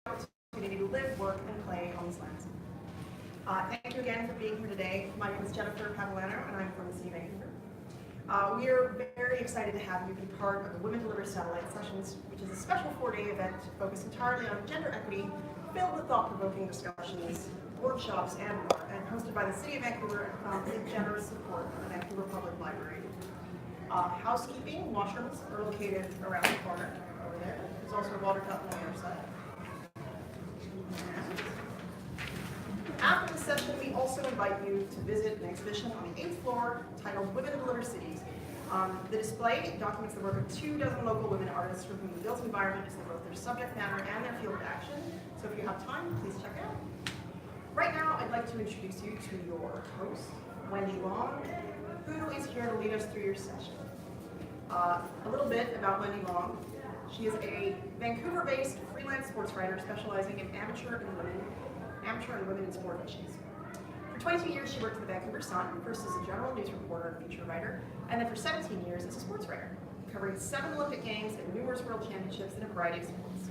opportunity to live, work, and play on these lands. Thank you again for being here today. My name is Debra Legge, and I'm from the City of Vancouver. We are very excited to have you be part of the Women Deliver Satellite Sessions, which is a special 4-day event focused entirely on gender equity, filled with thought-provoking discussions, workshops, and more, and hosted by the City of Vancouver and with the generous support of the Vancouver Public Library. Housekeeping washrooms are located around the corner over there. There's also a water cup on the other side. After the session, we also invite you to visit an exhibition on the 8th floor titled Women Deliver Cities. The display documents the work of 24 local women artists for whom the built environment is both their subject matter and their field of action. So if you have time, please check it out. Right now, I'd like to introduce you to your host, Wendy Long, who is here to lead us through your session. A little bit about Wendy Long. She is a Vancouver-based freelance sports writer specializing in amateur and women in sport issues. For 22 years, she worked at the Vancouver Sun, first as a general news reporter and feature writer, and then for 17 years as a sports writer, covering 7 Olympic Games and numerous World Championships in a variety of sports.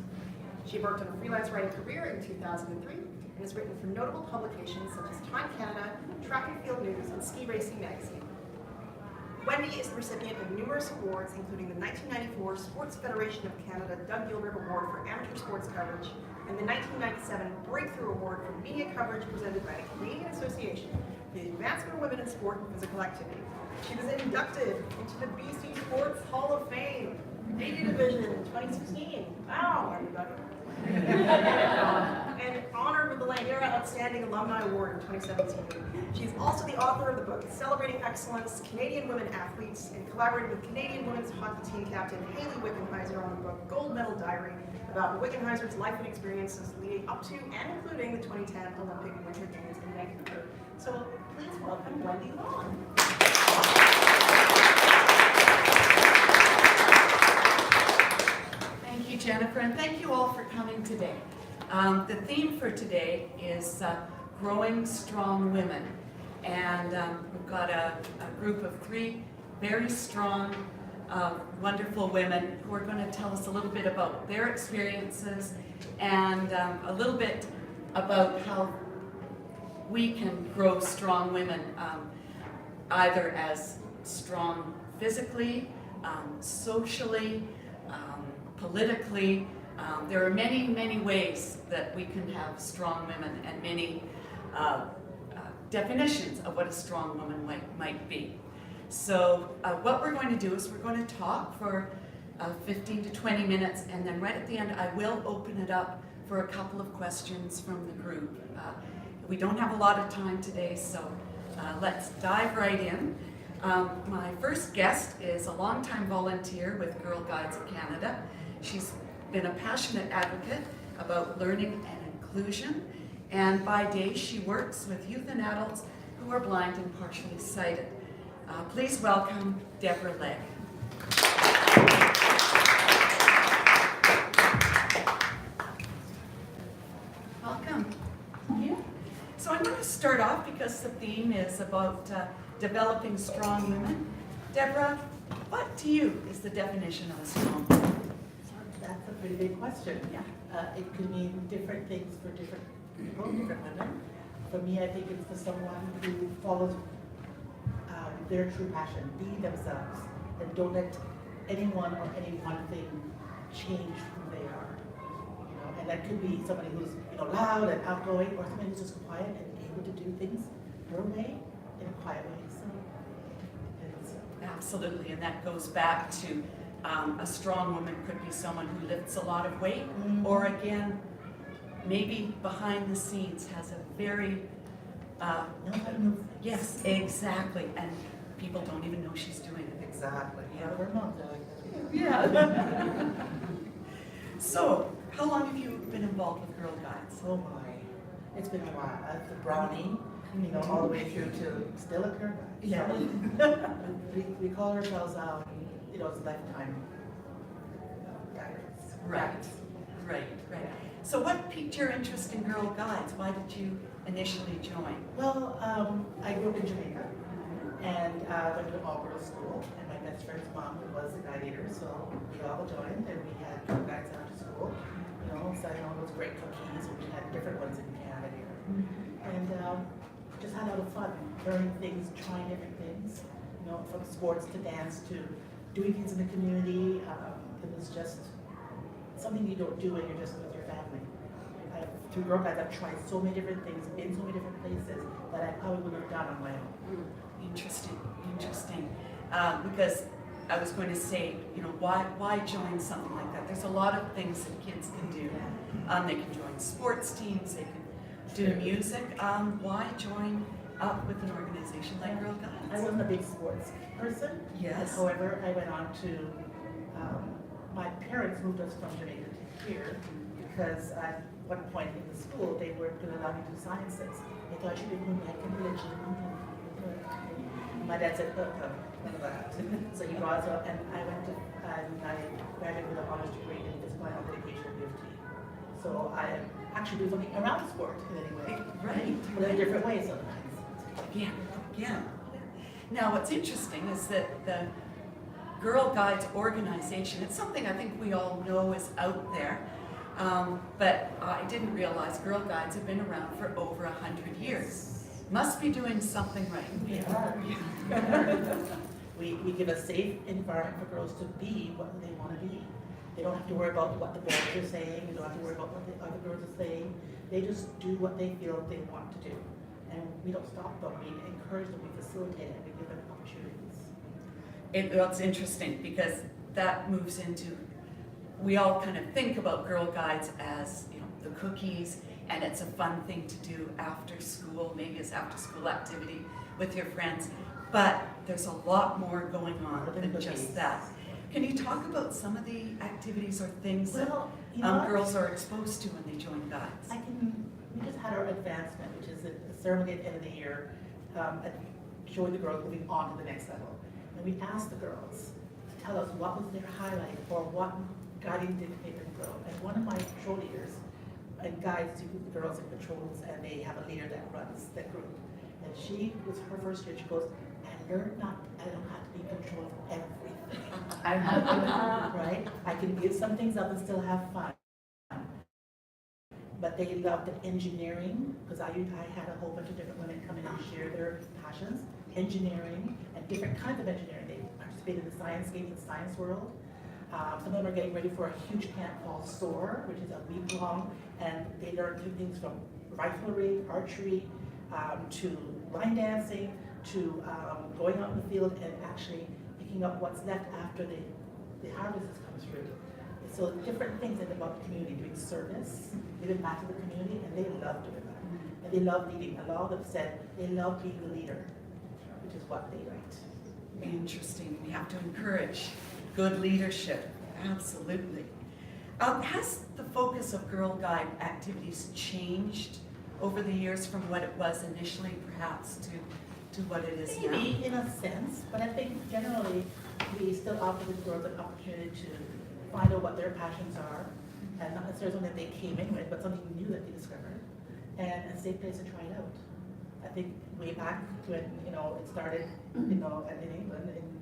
She worked on a freelance writing career in 2003 and has written for notable publications such as Time Canada, Track and Field News, and Ski Racing Magazine. Wendy is the recipient of numerous awards, including the 1994 Sports Federation of Canada Doug Gilbert Award for Amateur Sports Coverage and the 1997 Breakthrough Award for Media Coverage presented by the Canadian Association for the Advancement of Women in Sport and Physical Activity. She was inducted into the BC Sports Hall of Fame, Media Division in 2016. Wow, everybody. And honored with the Langara Outstanding Alumni Award in 2017. She's also the author of the book Celebrating Excellence, Canadian Women Athletes, and collaborated with Canadian women's hockey team captain Hayley Wickenheiser on the book Gold Medal Diary about Wickenheiser's life and experiences leading up to and including the 2010 Olympic Winter Games in Vancouver. So please welcome Wendy Long. Thank you, Jennifer, and thank you all for coming today. The theme for today is Growing Strong Women, and we've got a group of 3 very strong, wonderful women who are going to tell us a little bit about their experiences and a little bit about how we can grow strong women, either as strong physically, socially, politically. There are many, many ways that we can have strong women and many definitions of what a strong woman might be. So what we're going to do is we're going to talk for 15 to 20 minutes, and then right at the end I will open it up for a couple of questions from the group. We don't have a lot of time today, so let's dive right in. My first guest is a longtime volunteer with Girl Guides of Canada. She's been a passionate advocate about learning and inclusion, and by day she works with youth and adults who are blind and partially sighted. Please welcome Debra Legge. Welcome. Thank you. So I'm going to start off because the theme is about developing strong women. Debra, what to you is the definition of a strong woman? That's a pretty big question. Yeah. It could mean different things for different people, different women. For me, I think it's for someone who follows their true passion, be themselves, and don't let anyone or any one thing change who they are. You know, and that could be somebody who's loud and outgoing, or somebody who's just quiet and able to do things her way in a quiet way. So, Absolutely, and that goes back to a strong woman could be someone who lifts a lot of weight, or again, maybe behind the scenes has a very yes, exactly, and people don't even know she's doing it. Exactly. Yeah. Her mom's like that. Yeah. So, how long have you been involved with Girl Guides? Oh my, it's been a while. As a brownie, all the way through to still a Girl Guide. Yeah. So, we call ourselves, it's lifetime guiders. Right. So what piqued your interest in Girl Guides? Why did you initially join? Well, I grew up in Jamaica and went to an all-girls school, and my best friend's mom was a guide leader, so we all joined and we had Girl Guides after school. so I know those great cookies, we had different ones in Canada here. And just had a lot of fun, learning things, trying different things, you know, from sports to dance to doing things in the community. It was just something you don't do when you're just with your family. Through Girl Guides, I've tried so many different things, been so many different places that I probably wouldn't have done on my own. Interesting, interesting. Because I was going to say, you know, why join something like that? There's a lot of things that kids can do. They can join sports teams, they can do music. Why join up with an organization like Girl Guides? I wasn't a big sports person. Yes. However, I went on to, my parents moved us from Jamaica to here because at one point in the school, they weren't going to allow me to do sciences. They thought you didn't like religion. My dad said, none of that. So he brought us up, and I went to, and I graduated with an honors degree in physical health education at UFT. So I actually do something around sport in any way. Right. But in a different way sometimes. Yeah. Now, what's interesting is that the Girl Guides organization, it's something I think we all know is out there, but I didn't realize Girl Guides have been around for over 100 years. Must be doing something right. We are. We give a safe environment for girls to be what they want to be. They don't have to worry about what the boys are saying. They don't have to worry about what the other girls are saying. They just do what they feel they want to do. And we don't stop them. We encourage them. We facilitate it. We give them opportunities. It's interesting because that moves into, we all kind of think about Girl Guides as, you know, the cookies, and it's a fun thing to do after school, maybe it's after school activity with your friends, but there's a lot more going on than just that. Can you talk about some of the activities or things that girls are exposed to when they join Guides? We just had our advancement, which is a ceremony at the end of the year, showing the girls moving on to the next level. And we asked the girls to tell us what was their highlight or what guiding did they grow. And one of my patrol leaders and guides to the girls in patrols, and they have a leader that runs that group. And she was her first year. She goes, I don't have to be in control of everything. I'm not doing that, right? I can give some things up and still have fun. But they loved the engineering, because I had a whole bunch of different women come in and share their passions, engineering, and different kinds of engineering. They participated in the science game, the science world. Some of them are getting ready for a huge camp called SOAR, which is a week long, and they learn new things from riflery, archery, to line dancing, to going out in the field and actually picking up what's left after the harvest comes through. So different things about the community, doing service, giving back to the community, and they love doing that. And they love leading. A lot of them said they love being the leader, which is what they write. Interesting. We have to encourage good leadership. Absolutely. Has the focus of Girl Guide activities changed over the years from what it was initially, perhaps, to what it is now? Maybe, in a sense, but I think generally we still offer the girls an opportunity to find out what their passions are, and not necessarily something that they came in with, but something new that they discovered, and a safe place to try it out. I think way back when, it started, in England, and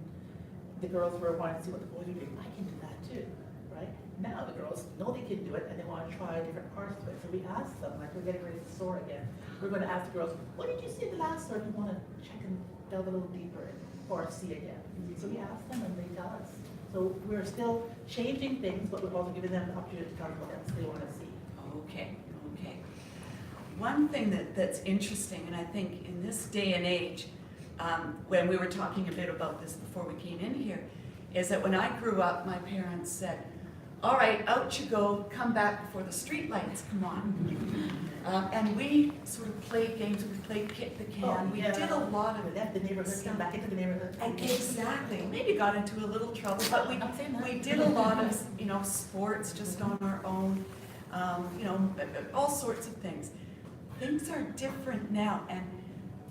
the girls were wanting to see what the boys were doing. I can do that too, right? Now the girls know they can do it, and they want to try different parts of it. So we asked them, like we're getting ready to soar again. We're going to ask the girls, what did you see in the last soar? You want to check and delve a little deeper or see again. So we ask them, and they tell us. So we're still changing things, but we're also giving them the opportunity to tell us what else they want to see. Okay. One thing that's interesting, and I think in this day and age, when we were talking a bit about this before we came in here, is that when I grew up, my parents said, all right, out you go, come back before the street lights come on. And we sort of played games, we played kick the can, we did a lot of We left the neighborhood, came back into the neighborhood. Exactly. Maybe got into a little trouble, but we did a lot of, sports just on our own, all sorts of things. Things are different now, and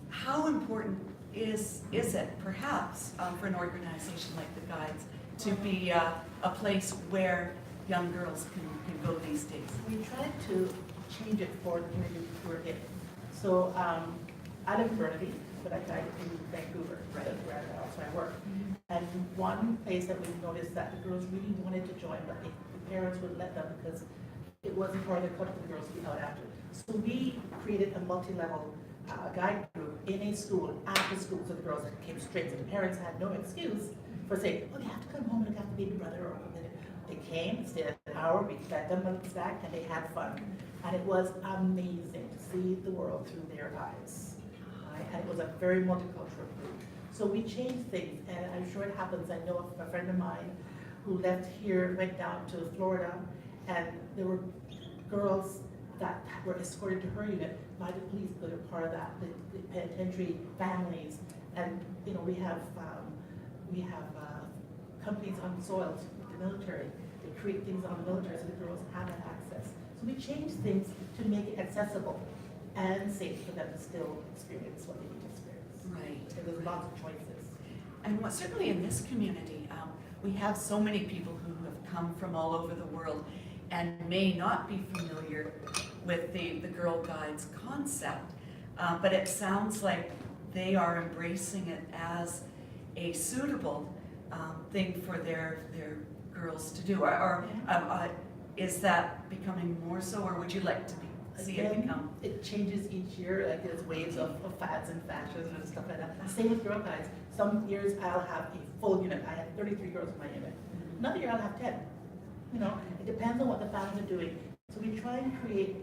how important is it, perhaps, for an organization like the Guides to be a place where young girls can go these days? We tried to change it for the community we're in. So I live in Burnaby, but I died in Vancouver, Right. That's where I work. And one place that we noticed that the girls really wanted to join, but the parents wouldn't let them because it wasn't part of the culture for the girls to be out after. So we created a multi-level guide group in a school, after school, so the girls came straight. So the parents had no excuse for saying, oh, they have to come home and look after baby brother. Or they came, stayed an hour, we fed them a snack, and they had fun. And it was amazing to see the world through their eyes. Right? And it was a very multicultural group. So we changed things, and I'm sure it happens. I know of a friend of mine who left here, went down to Florida, and there were girls that were escorted to her unit by the police, because they're part of that, the penitentiary families. And you know, we have companies on soil, the military. They create things on the military so the girls have that access. So we change things to make it accessible and safe for them to still experience what they need to experience. Right. And there's lots of choices. And certainly in this community, we have so many people who have come from all over the world and may not be familiar with the Girl Guides concept, but it sounds like they are embracing it as a suitable thing for their girls to do. Or is that becoming more so, or would you like to see it become? It changes each year, like there's waves of fads and fashions and stuff like that. Same with Girl Guides. Some years I'll have a full unit. I had 33 girls in my unit. Another year I'll have 10. You know, it depends on what the families are doing. So we try and create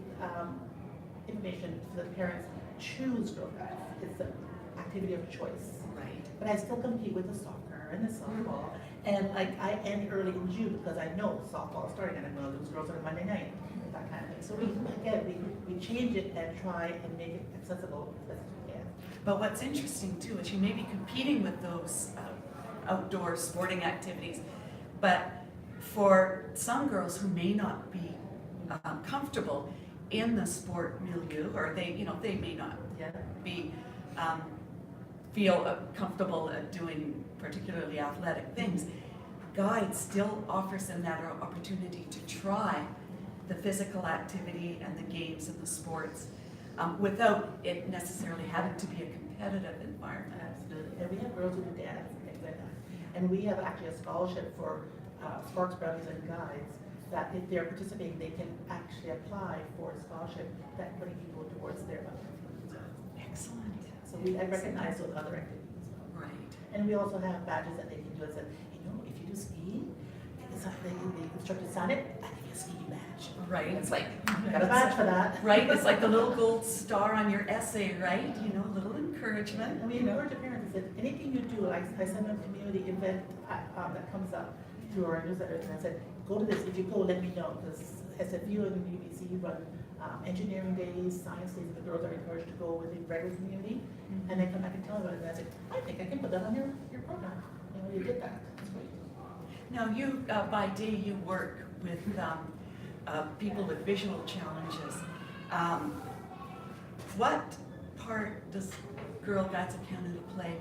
information so that parents choose Girl Guides. It's an activity of choice. Right. But I still compete with the soccer and the softball. And like I end early in June because I know softball is starting and I'm going to lose girls on a Monday night, that kind of thing. So we change it and try and make it accessible as best we can. But what's interesting too is you may be competing with those outdoor sporting activities, but for some girls who may not be comfortable in the sport milieu, or they may not be feel comfortable at doing particularly athletic things, Guide still offers them that opportunity to try the physical activity and the games and the sports without it necessarily having to be a competitive environment. Absolutely. And we have girls who do dance and things like that. And we have actually a scholarship for Sparks, Brownies, and Guides that if they're participating, they can actually apply for a scholarship that putting people towards their activities. Excellent. So I recognize those other activities as well. Right. And we also have badges that they can do and say, if you do skiing, the instructor sign it, I give you a skiing badge. Right. It's like You got a badge for that. Right. It's like the little gold star on your essay, right? A little encouragement. And we encourage the parents that anything you do, I send them a community event that comes up through our newsletter, and I said, go to this. If you go, let me know, because SFU and UBC run engineering days, science days, and the girls are encouraged to go with the regular community, and they come back and tell me about it, and I said, I think I can put that on your program. You did that. That's great. Now, you by day you work with people with visual challenges. What part does Girl Guides of Canada play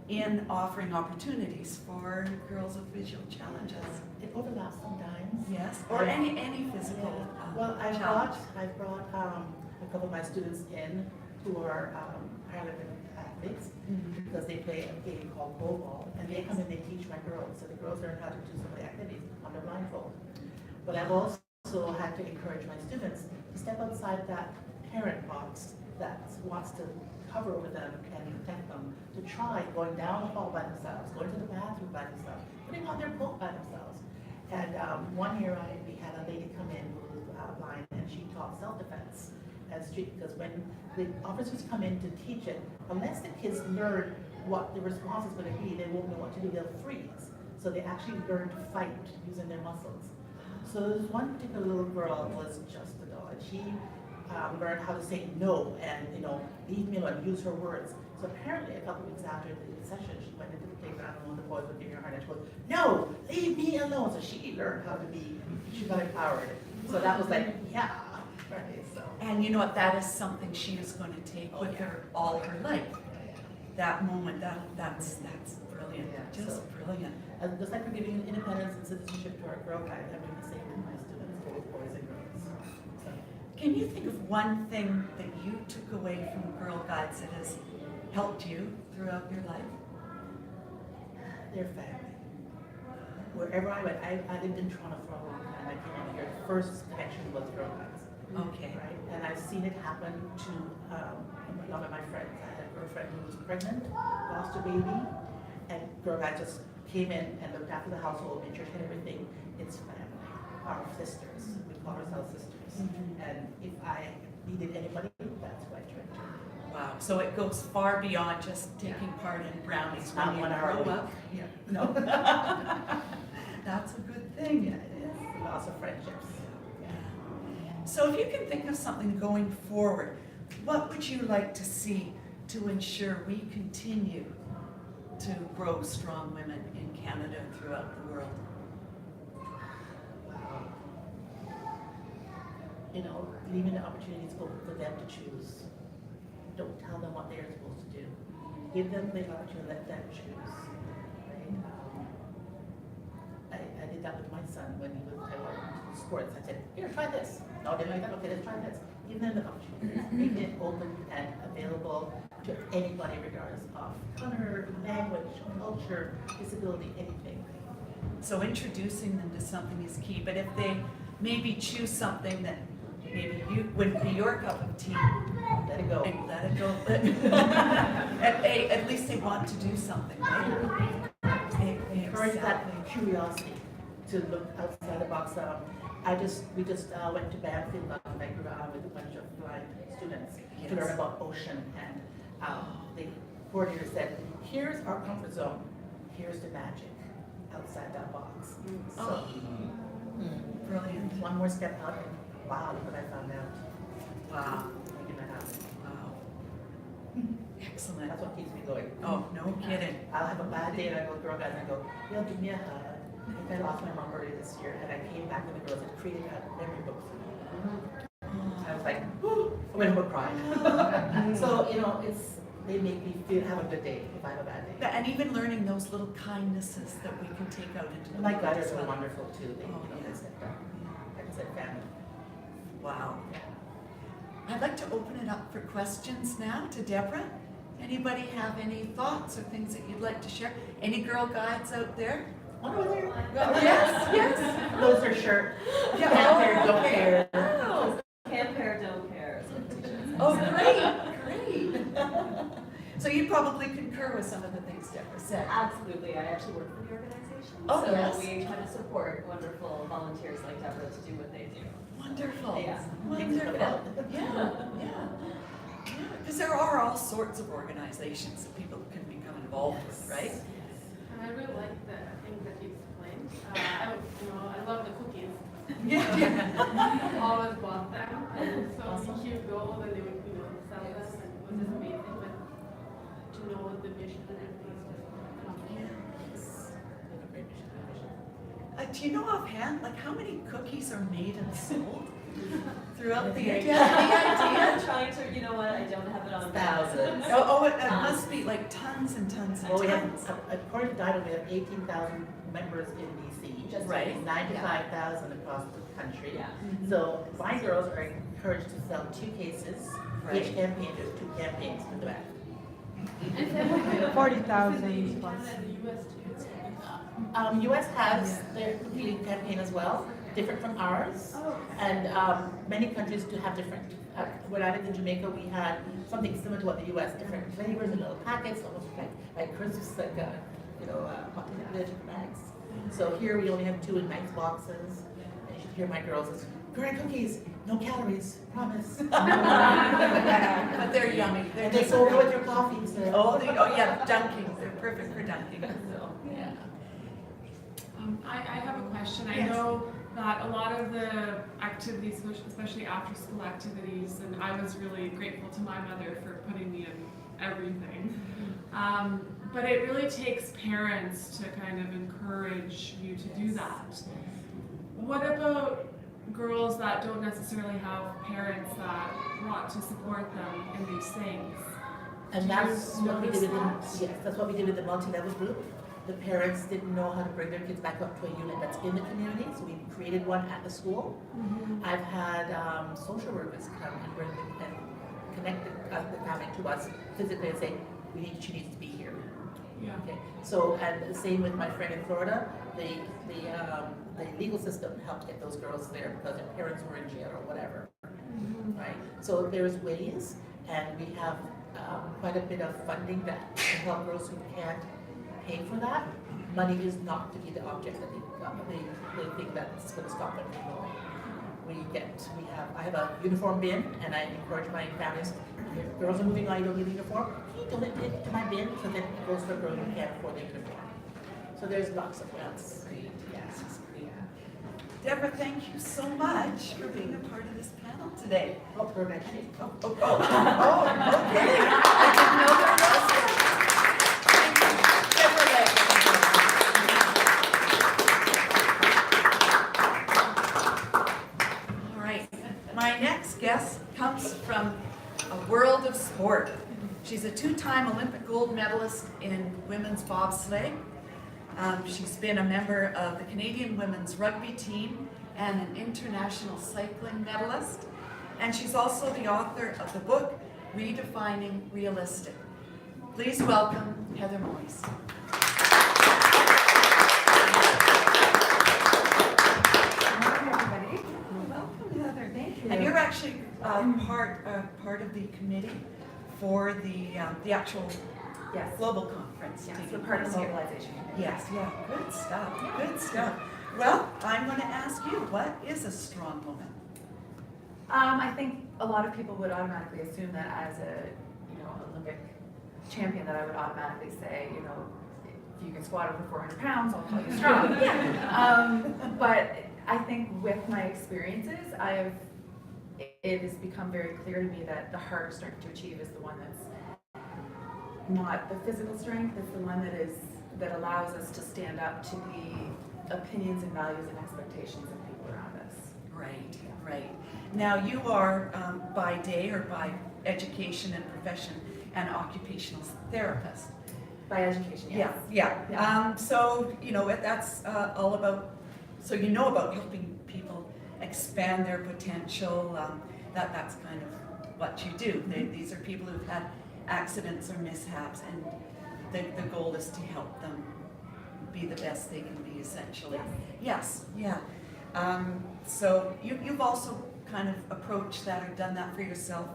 in offering opportunities for girls with visual challenges? It overlaps sometimes. Yes, or any physical Well, I've challenge. brought a couple of my students in who are Paralympic athletes because they play a game called goal ball, and they come in and they teach my girls. So the girls learn how to do some of the activities under blindfold. But I've also had to encourage my students to step outside that parent box that wants to cover over them and protect them, to try going down the hall by themselves, going to the bathroom by themselves, putting on their coat by themselves. And one year we had a lady come in who was blind, and she taught self-defense as street, because when the officers come in to teach it, unless the kids learn what the response is going to be, they won't know what to do, they'll freeze. So they actually learn to fight using their muscles. So there's one particular little girl who was just a doll, and she learned how to say no and leave me alone, use her words. So apparently a couple weeks after the session, she went into the playground and one of the boys was giving her a hard time. She goes, "No, leave me alone." So she learned how to she got empowered. So that was like, yeah. Right, so. And you know what? That is something she is going to take with her all her life. That moment, that's brilliant. Yeah, Just brilliant. Just like we're giving independence and citizenship to our Girl Guides, I'm doing the same with my students, both boys and girls. So. Can you think of one thing that you took away from Girl Guides that has helped you throughout your life? Their family. Wherever I went, I lived in Toronto for a long time. and I came out here, the first connection was Girl Guides. Okay. Right, and I've seen it happen to a lot of my friends. I had a girlfriend who was pregnant, lost a baby, and Girl Guides just came in and looked after the household, made sure she had everything. It's family, our sisters. We call ourselves sisters. And if I needed anybody, that's who I turned to. Wow, so it goes far beyond just taking part in brownies It's when not you 1 hour a grow week. up. Yeah, no. That's a good thing. Yeah, it is. Lots of friendships. So if you can think of something going forward, what would you like to see to ensure we continue to grow strong women in Canada and throughout the world? You know, leaving the opportunities open for them to choose. Don't tell them what they're supposed to do. Give them the opportunity, let them choose. Right? I did that with my son when he was I went to sports. I said, here, try this. No, they like that. Okay, let's try this. Give them the opportunity. Make it open and available to anybody, regardless of color, language, culture, disability, anything. So introducing them to something is key, but if they maybe choose something that maybe you wouldn't be your cup of tea, Let it go. and let it go. At least they want to do something, right? Encourage that Exactly. curiosity to look outside the box. We just went to Banfield last night with a bunch of blind students to learn about ocean, and the coordinator said, here's our comfort zone, here's the magic outside that box. So, Brilliant. one more step out, and wow, look what I found out. Wow. Making that happen. Wow. Excellent. That's what keeps me going. Oh, no kidding. I'll have a bad day and I go, girl guys, and I go, give me a hug. I think I lost my mom earlier this year, and I came back and the girls had created a memory book for me. I was like, I went home crying. So, you know, they make me have a good day if I have a bad day. And even learning those little kindnesses that we can take out into the My world guiders as are well. wonderful too. They, Oh, they yes. said, like I said, family. Wow. I'd like to open it up for questions now to Debra. Anybody have any thoughts or things that you'd like to share? Any Girl Guides out there? One over there. Yes, yes. Close their shirt. Yeah. Can't pair, don't pair. Oh, can't pair, don't pair. Oh, great. So you probably concur with some of the things Debra said. Absolutely, I actually work for the organization. Oh, so yes. we try to support wonderful volunteers like Debra to do what they do. Wonderful. Yeah. Wonderful. Yeah. Because there are all sorts of organizations that people can become involved with, right? And I really like the things that you explained. I love the cookies. Yeah. Always bought them, and so here you go, and they would, sell them, and it was just amazing. But to know the mission and everything is just Do you know offhand, like how many cookies are made and sold throughout the year? Do Yeah. you have any idea? I'm trying to, you know what, I don't have it on. Thousands. It must be like tons and tons and Well, we have, tons. according to DIDA, we have 18,000 members in BC. Just Right. 95,000 across the country. Yeah. So my girls are encouraged to sell 2 cases. Right. Each campaign, there's 2 campaigns to the back. 40,000 plus. The US too. US has their competing campaign as well, different from ours. Oh. And many countries do have different. When I lived in Jamaica, we had something similar to what the US, different flavors and little packets, almost like crisps, like little bags. So here we only have 2 in nice boxes. And you should hear my girls, it's great cookies, no calories, promise. But they're yummy. And they sold it with your coffee, so. Oh, yeah, dunking. They're perfect for dunking. So, yeah. I have a question. I Yes. know that a lot of the activities, especially after school activities, and I was really grateful to my mother for putting me in everything. But it really takes parents to kind of encourage you to do that. What about girls that don't necessarily have parents that want to support them in these things? And Do that's you what we notice did with that? yes, that's what we did with the multi-level group. The parents didn't know how to bring their kids back up to a unit that's in the community, so we created one at the school. I've had social workers come and bring them and connect the family to us physically and say, she needs to be here. Yeah. Okay. So, and the same with my friend in Florida, the legal system helped get those girls there because their parents were in jail or whatever, right? So there's ways, and we have quite a bit of funding that can help girls who can't pay for that. Money is not to be the object that they think that's going to stop them from going. I have a uniform bin, and I encourage my families, if girls are moving on, you don't need a uniform, can you donate it to my bin? So then it goes for a girl who can't afford the uniform. So there's lots of ways. Yes, great. Debra, thank you so much for being a part of this panel today. Oh, we're next week. Okay. I didn't know there was one. Thank you. Debra Legge. All right. My next guest comes from a world of sport. She's a two-time Olympic gold medalist in women's bobsleigh. She's been a member of the Canadian women's rugby team and an international cycling medalist. And she's also the author of the book, Redefining Realistic. Please welcome Heather Moyse. Hi, everybody. Welcome, Heather. Thank you. And you're actually part of the committee for the actual Yes. global conference. Yes, taking we're part of the place here. mobilization committee. Yes, yeah, good stuff, good stuff. Well, I'm going to ask you, what is a strong woman? I think a lot of people would automatically assume that as a, Olympic champion, that I would automatically say, if you can squat over 400 pounds, I'll call you strong. But I think with my experiences, it has become very clear to me that the hardest strength to achieve is the one that's not the physical strength, it's the one that allows us to stand up to the opinions and values and expectations of people around us. Right, right. Now you are by day or by education and profession an occupational therapist. By education, yes. Yeah. So that's all about. So about helping people expand their potential. That's kind of what you do. These are people who've had accidents or mishaps, and the goal is to help them be the best they can be, essentially. Yes, yeah. So you've also kind of approached that or done that for yourself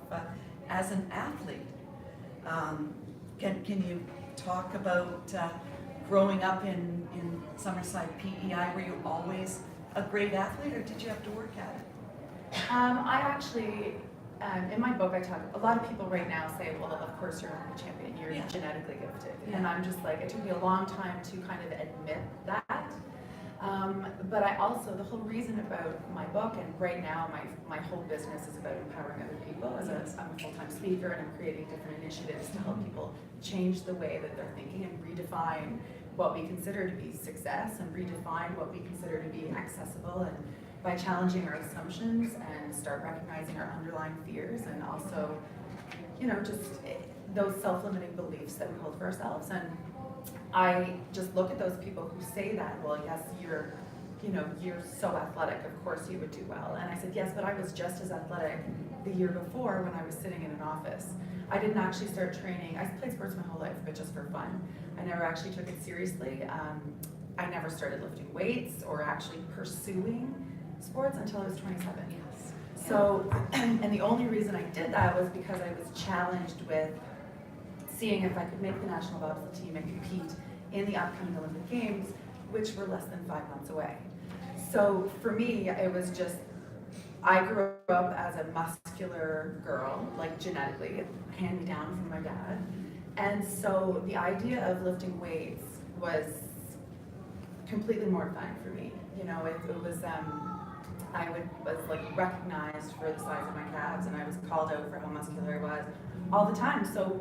as an athlete. Can you talk about growing up in Summerside PEI? Were you always a great athlete, or did you have to work at it? I actually, in my book, I talk, a lot of people right now say, well, of course you're a champion, you're genetically gifted. Yeah. And I'm just like, it took me a long time to kind of admit that. But I also, the whole reason about my book, and right now my whole business is about empowering other people. I'm a full-time speaker, and I'm creating different initiatives to help people change the way that they're thinking and redefine what we consider to be success and redefine what we consider to be accessible, and by challenging our assumptions and start recognizing our underlying fears, and also, just those self-limiting beliefs that we hold for ourselves. And I just look at those people who say that, well, yes, you're so athletic, of course you would do well. And I said, yes, but I was just as athletic the year before when I was sitting in an office. I didn't actually start training. I played sports my whole life, but just for fun. I never actually took it seriously. I never started lifting weights or actually pursuing sports until I was 27. Yes. So, and the only reason I did that was because I was challenged with seeing if I could make the national bobsled team and compete in the upcoming Olympic Games, which were less than 5 months away. So for me, it was just, I grew up as a muscular girl, like genetically, handed down from my dad. And so the idea of lifting weights was completely mortifying for me. It was, I was like recognized for the size of my calves, and I was called out for how muscular I was all the time. So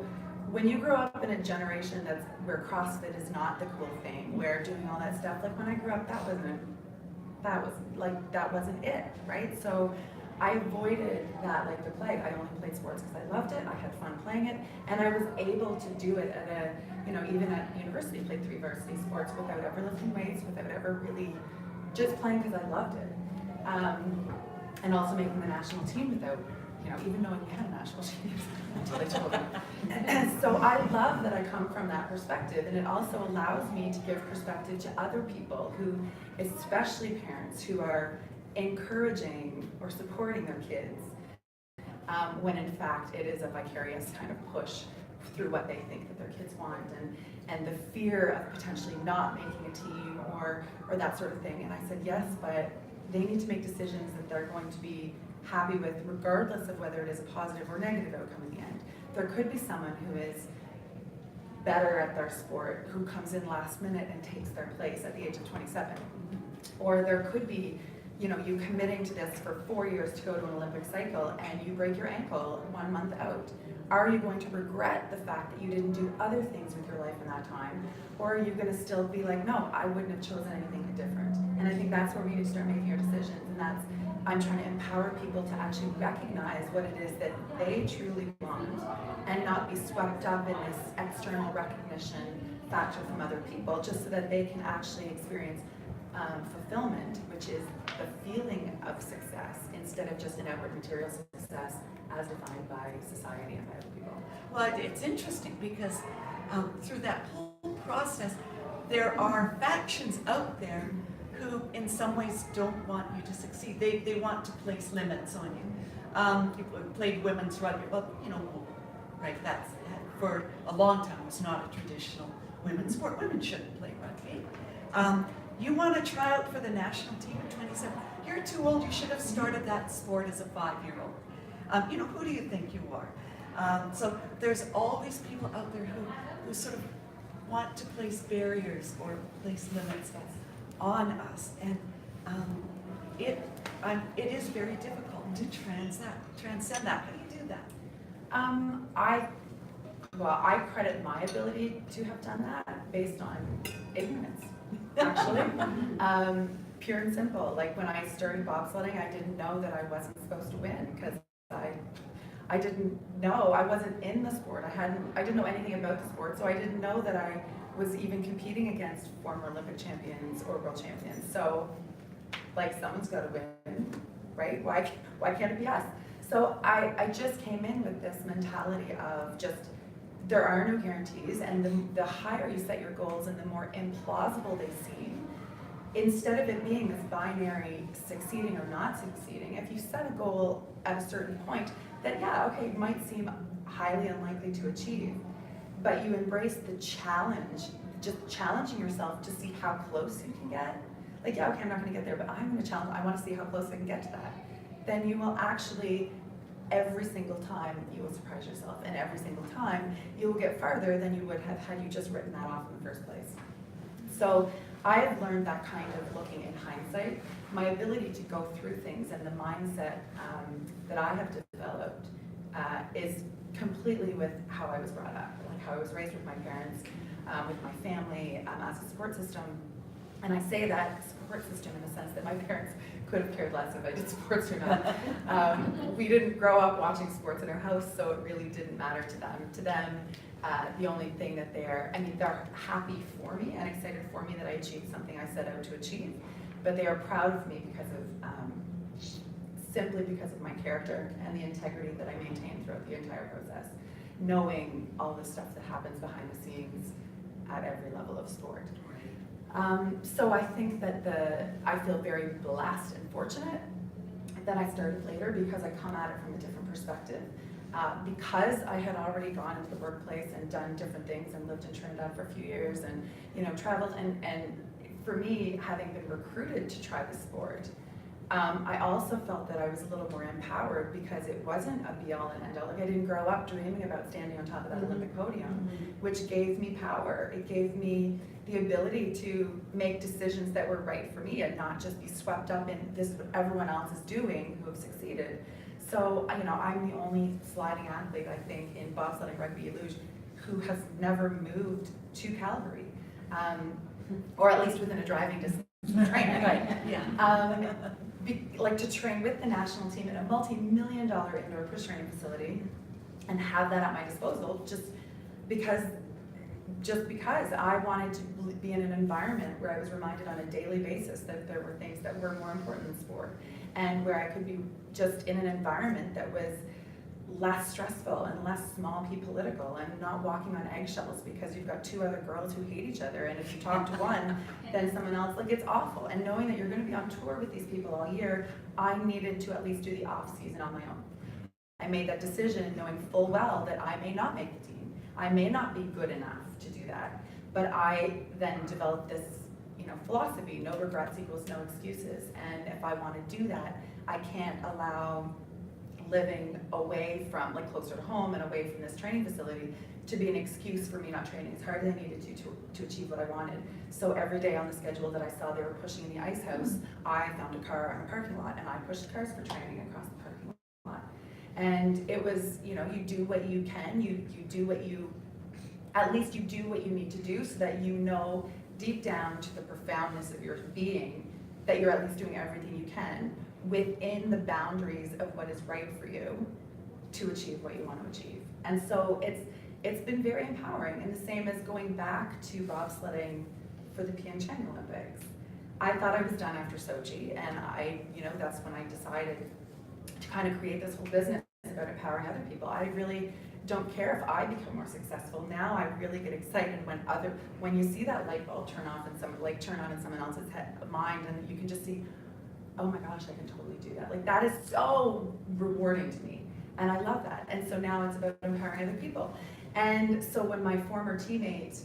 when you grow up in a generation where CrossFit is not the cool thing, where doing all that stuff, like when I grew up, that wasn't it, right? So I avoided that like the plague. I only played sports because I loved it, I had fun playing it, and I was able to do it at even at university, played 3 varsity sports without ever lifting weights, without ever really just playing because I loved it. And also making the national team without, even knowing we had a national team until they told me. So I love that I come from that perspective, and it also allows me to give perspective to other people who, especially parents who are encouraging or supporting their kids, when in fact it is a vicarious kind of push through what they think that their kids want, and the fear of potentially not making a team or that sort of thing. And I said, yes, but they need to make decisions that they're going to be happy with, regardless of whether it is a positive or negative outcome in the end. There could be someone who is better at their sport, who comes in last minute and takes their place at the age of 27. Or there could be, you know, you committing to this for 4 years to go to an Olympic cycle and you break your ankle 1 month out. Are you going to regret the fact that you didn't do other things with your life in that time? Or are you going to still be like, no, I wouldn't have chosen anything different? And I think that's where we need to start making our decisions, and that's, I'm trying to empower people to actually recognize what it is that they truly want and not be swept up in this external recognition factor from other people, just so that they can actually experience fulfillment, which is the feeling of success instead of just an outward material success as defined by society and by other people. Well, it's interesting because through that whole process, there are factions out there who in some ways don't want you to succeed. They want to place limits on you. People who played women's rugby, well, you know, right, that's, for a long time was not a traditional women's sport. Women shouldn't play rugby. You want to try out for the national team at 27? You're too old. You should have started that sport as a 5-year-old. You know, who do you think you are? So there's always people out there who sort of want to place barriers or place limits on us, and it is very difficult to transcend that. How do you do that? I credit my ability to have done that based on ignorance, actually. Pure and simple. Like when I started bobsledding, I didn't know that I wasn't supposed to win because I didn't know. I wasn't in the sport. I didn't know anything about the sport, so I didn't know that I was even competing against former Olympic champions or world champions. So, like, someone's got to win, right? Why can't it be us? So I just came in with this mentality of just, there are no guarantees, and the higher you set your goals and the more implausible they seem, instead of it being this binary succeeding or not succeeding, if you set a goal at a certain point that, yeah, okay, it might seem highly unlikely to achieve, but you embrace the challenge, just challenging yourself to see how close you can get. Like, yeah, okay, I'm not gonna get there, but I'm gonna challenge, I wanna see how close I can get to that. Then you will actually, every single time, you will surprise yourself, and every single time, you will get farther than you would have had you just written that off in the first place. So I have learned that kind of looking in hindsight. My ability to go through things and the mindset that I have developed is completely with how I was brought up, like how I was raised with my parents, with my family, as a support system. And I say that support system in the sense that my parents could have cared less if I did sports or not. We didn't grow up watching sports in our house, so it really didn't matter to them. To them, the only thing that they're happy for me and excited for me that I achieved something I set out to achieve, but they are proud of me because of, simply because of my character and the integrity that I maintain throughout the entire process, knowing all the stuff that happens behind the scenes at every level of sport. So I think that I feel very blessed and fortunate that I started later because I come at it from a different perspective. Because I had already gone into the workplace and done different things and lived in Trinidad for a few years and, you know, traveled, and for me, having been recruited to try the sport, I also felt that I was a little more empowered because it wasn't a be-all and end-all. Like, I didn't grow up dreaming about standing on top of that Olympic podium, which gave me power. It gave me the ability to make decisions that were right for me and not just be swept up in this what everyone else is doing who have succeeded. So, you know, I'm the only sliding athlete, I think, in bobsledding, rugby, luge, who has never moved to Calgary, or at least within a driving distance of training. Yeah. Like to train with the national team in a multi-million-dollar indoor push training facility and have that at my disposal just because I wanted to be in an environment where I was reminded on a daily basis that there were things that were more important than sport, and where I could be just in an environment that was less stressful and less small p political, and not walking on eggshells because you've got two other girls who hate each other, and if you talk to one, then someone else, like, it's awful. And knowing that you're going to be on tour with these people all year, I needed to at least do the off season on my own. I made that decision knowing full well that I may not make the team. I may not be good enough to do that. But I then developed this, philosophy: no regrets equals no excuses. And if I want to do that, I can't allow living away from, like, closer to home and away from this training facility to be an excuse for me not training as hard as I needed to achieve what I wanted. So every day on the schedule that I saw they were pushing in the ice house, I found a car in a parking lot and I pushed cars for training across the parking lot. And it was, you do what you can, you do what you, at least you do what you need to do, so that deep down to the profoundness of your being that you're at least doing everything you can within the boundaries of what is right for you to achieve what you want to achieve. And so it's been very empowering, and the same as going back to bobsledding for the Pyeongchang Olympics. I thought I was done after Sochi, and that's when I decided to kind of create this whole business about empowering other people. I really don't care if I become more successful. Now I really get excited when you see that light bulb turn on in someone else's mind, and you can just see, oh my gosh, I can totally do that. Like, that is so rewarding to me, and I love that. And so now it's about empowering other people. And so when my former teammate,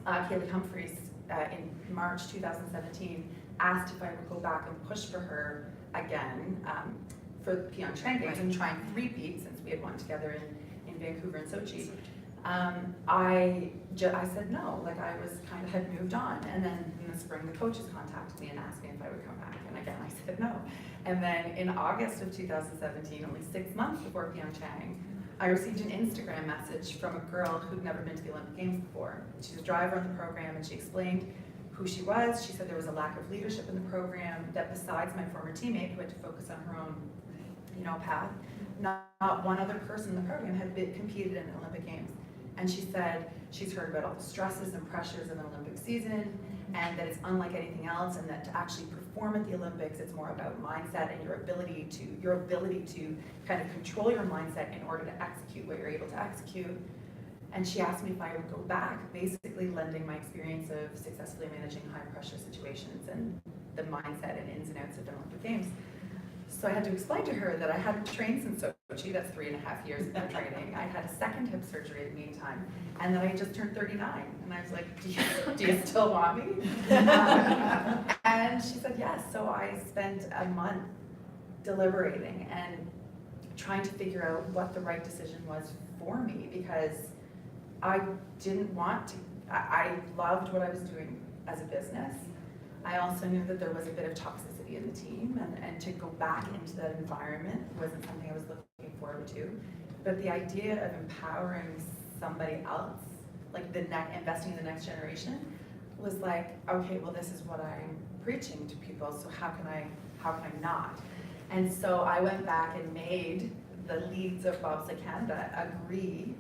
Kaylee Humphreys, in March 2017, asked if I would go back and push for her again for the Pyeongchang Games and try and three-peat, since we had won together in Vancouver and Sochi, I said no. Like, I had moved on. And then in the spring, the coaches contacted me and asked me if I would come back. And again, I said no. And then in August of 2017, only 6 months before Pyeongchang, I received an Instagram message from a girl who'd never been to the Olympic Games before. She was a driver on the program, and she explained who she was. She said there was a lack of leadership in the program, that besides my former teammate, who had to focus on her own path, not one other person in the program had competed in the Olympic Games. And she said she's heard about all the stresses and pressures of an Olympic season, and that it's unlike anything else, and that to actually perform at the Olympics, it's more about mindset and your ability to kind of control your mindset in order to execute what you're able to execute. And she asked me if I would go back, basically lending my experience of successfully managing high pressure situations and the mindset and ins and outs of the Olympic Games. So I had to explain to her that I hadn't trained since Sochi, that's 3.5 years of training. I had a second hip surgery in the meantime, and that I had just turned 39. And I was like, do you still want me? And she said yes. So I spent a month deliberating and trying to figure out what the right decision was for me, because I didn't want to, I loved what I was doing as a business. I also knew that there was a bit of toxicity in the team, and to go back into that environment wasn't something I was looking forward to. But the idea of empowering somebody else, like investing in the next generation, was like, okay, well, this is what I'm preaching to people, so how can I not? And so I went back and made the leads of Bobsleigh Canada agree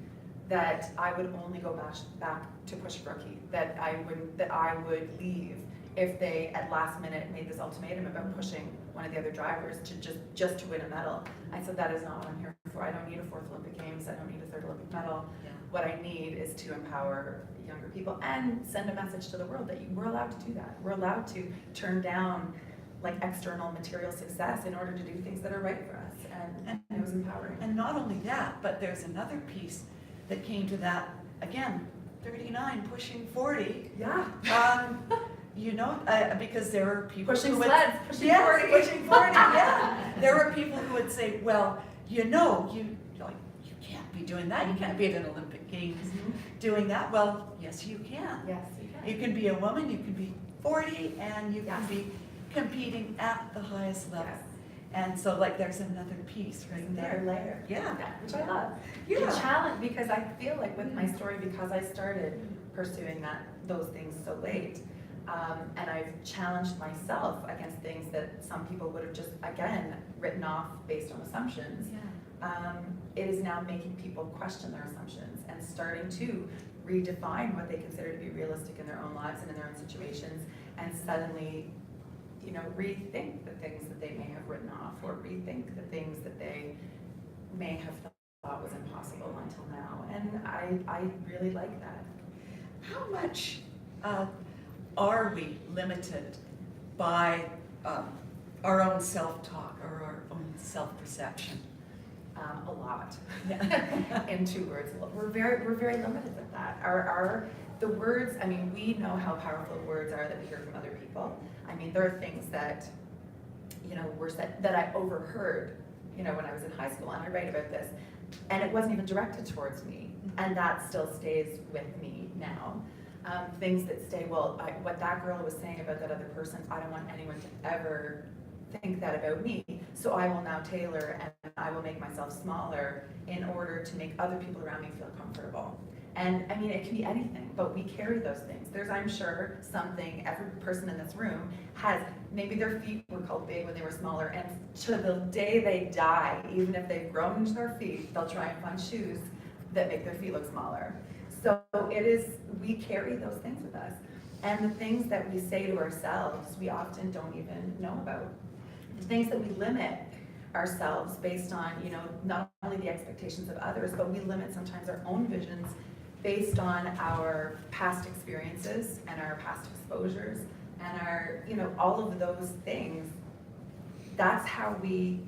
that I would only go back to push rookie, that I would leave if they at last minute made this ultimatum about pushing one of the other drivers to just to win a medal. I said, that is not what I'm here for. I don't need a 4th Olympic Games. I don't need a 3rd Olympic medal. Yeah. What I need is to empower younger people and send a message to the world that we're allowed to do that. We're allowed to turn down like external material success in order to do things that are right for us. And it was empowering. And not only that, but there's another piece that came to that, again, 39 pushing 40. Yeah. Because there are people pushing who would, sleds, pushing 40. Pushing 40, yeah. There were people who would say, well, you can't be doing that. You can't be at an Olympic Games doing that. Well, yes, you can. Yes, you can. You can be a woman, you can be 40, and you can be competing at the highest level. Yes. And so, there's another piece right there. Another layer. Yeah. Which I love. Yeah. The challenge, because I feel like with my story, because I started pursuing those things so late, and I've challenged myself against things that some people would have just, again, written off based on assumptions. Yeah. It is now making people question their assumptions and starting to redefine what they consider to be realistic in their own lives and in their own situations, and suddenly, rethink the things that they may have written off, or rethink the things that they may have thought was impossible until now. And I really like that. How much are we limited by our own self-talk or our own self-perception? A lot. In 2 words, we're very limited with that. The words, I mean, we know how powerful words are that we hear from other people. I mean, there are things that, you know, were said that I overheard, you know, when I was in high school, and I write about this, and it wasn't even directed towards me, and that still stays with me now. Things that stay, well, what that girl was saying about that other person, I don't want anyone to ever think that about me, so I will now tailor and I will make myself smaller in order to make other people around me feel comfortable. And I mean, it can be anything, but we carry those things. There's, I'm sure, something every person in this room has, maybe their feet were called big when they were smaller, and to the day they die, even if they've grown into their feet, they'll try and find shoes that make their feet look smaller. So it is, we carry those things with us. And the things that we say to ourselves, we often don't even know about. The things that we limit ourselves based on, you know, not only the expectations of others, but we limit sometimes our own visions based on our past experiences and our past exposures and our, you know, all of those things. That's how we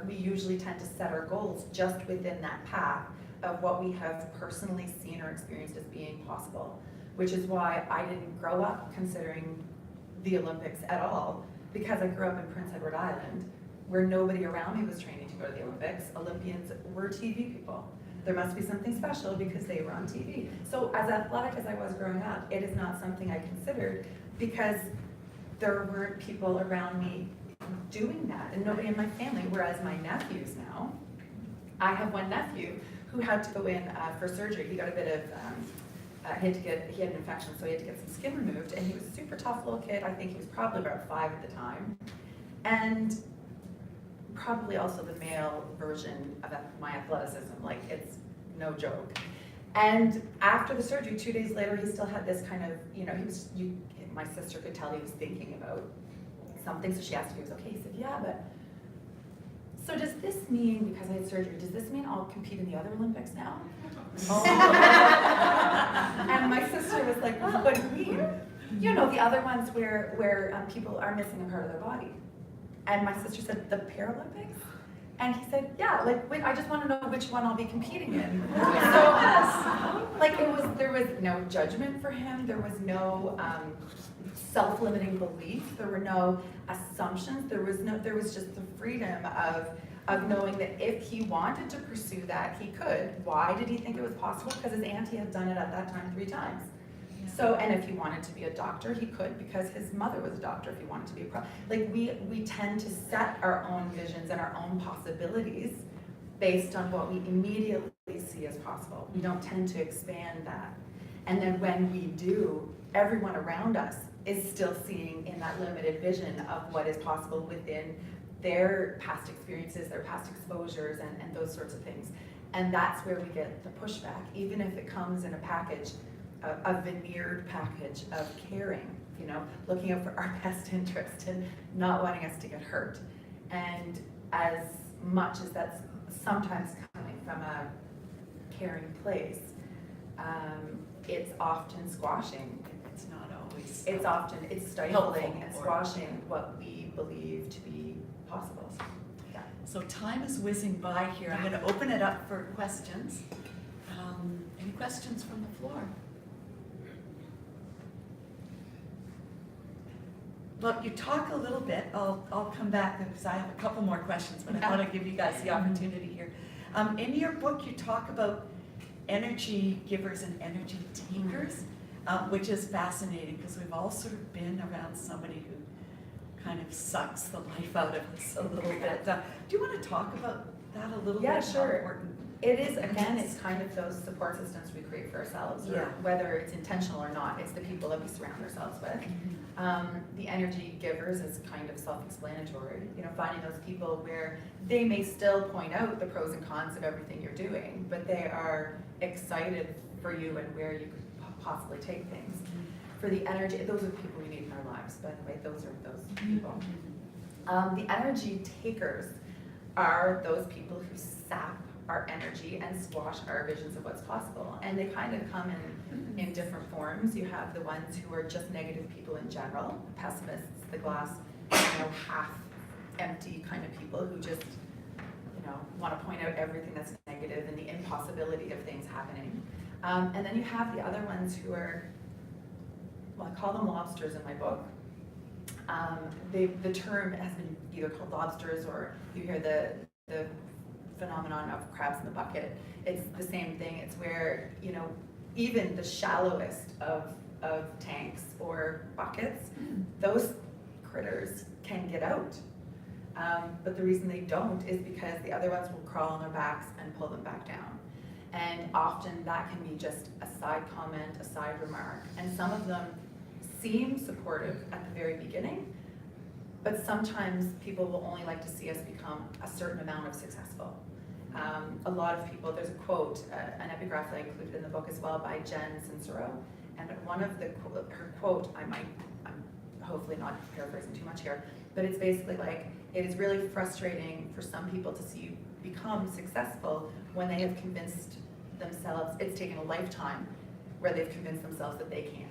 usually tend to set our goals, just within that path of what we have personally seen or experienced as being possible, which is why I didn't grow up considering the Olympics at all, because I grew up in Prince Edward Island, where nobody around me was training to go to the Olympics. Olympians were TV people. There must be something special because they were on TV. So as athletic as I was growing up, it is not something I considered because there weren't people around me doing that, and nobody in my family, whereas my nephews now, I have one nephew who had to go in for surgery. He got a bit of, he had an infection, so he had to get some skin removed, and he was a super tough little kid. I think he was probably about 5 at the time. And probably also the male version of my athleticism, like it's no joke. And after the surgery, 2 days later, he still had this kind of, you know, my sister could tell he was thinking about something, so she asked if he was okay. He said, yeah, but, so does this mean, because I had surgery, does this mean I'll compete in the other Olympics now? And my sister was like, what do you mean? You know, the other ones where people are missing a part of their body. And my sister said, the Paralympics? And he said, yeah, like, wait, I just want to know which one I'll be competing in. So, like, there was no judgment for him. There was no self-limiting belief. There were no assumptions. There was just the freedom of knowing that if he wanted to pursue that, he could. Why did he think it was possible? Because his auntie had done it at that time 3 times. So, and if he wanted to be a doctor, he could, because his mother was a doctor. If he wanted to be we tend to set our own visions and our own possibilities based on what we immediately see as possible. We don't tend to expand that. And then when we do, everyone around us is still seeing in that limited vision of what is possible within their past experiences, their past exposures, and those sorts of things. And that's where we get the pushback, even if it comes in a package, a veneered package of caring, you know, looking out for our best interest and not wanting us to get hurt. And as much as that's sometimes coming from a caring place, it's often squashing. It's not always. It's stifling and squashing what we believe to be possible. Yeah. So time is whizzing by here. I'm going to open it up for questions. Any questions from the floor? Well, you talk a little bit. I'll come back because I have a couple more questions, but I want to give you guys the opportunity here. In your book, you talk about energy givers and energy takers, which is fascinating because we've all sort of been around somebody who kind of sucks the life out of us a little bit. Do you want to talk about that a little bit? Yeah, sure. How important It is, again, it's kind of those support systems we create for ourselves, or whether it's intentional or not, it's the people that we surround ourselves with. The energy givers is kind of self-explanatory, you know, finding those people where they may still point out the pros and cons of everything you're doing, but they are excited for you and where you could possibly take things. For the energy, those are the people we need in our lives, by the way, those are those people. The energy takers are those people who sap our energy and squash our visions of what's possible. And they kind of come in different forms. You have the ones who are just negative people in general, pessimists, the glass, half empty kind of people who just, want to point out everything that's negative and the impossibility of things happening. And then you have the other ones who are, well, I call them lobsters in my book. The term has been either called lobsters, or you hear the phenomenon of crabs in the bucket. It's the same thing. It's where, even the shallowest of tanks or buckets, those critters can get out. But the reason they don't is because the other ones will crawl on their backs and pull them back down. And often that can be just a side comment, a side remark. And some of them seem supportive at the very beginning, but sometimes people will only like to see us become a certain amount of successful. A lot of people, there's a quote, an epigraph that I included in the book as well by Jen Sincero, and one of her quote, I'm hopefully not paraphrasing too much here, but it's basically like, it is really frustrating for some people to see you become successful when they have convinced themselves, it's taken a lifetime where they've convinced themselves that they can't.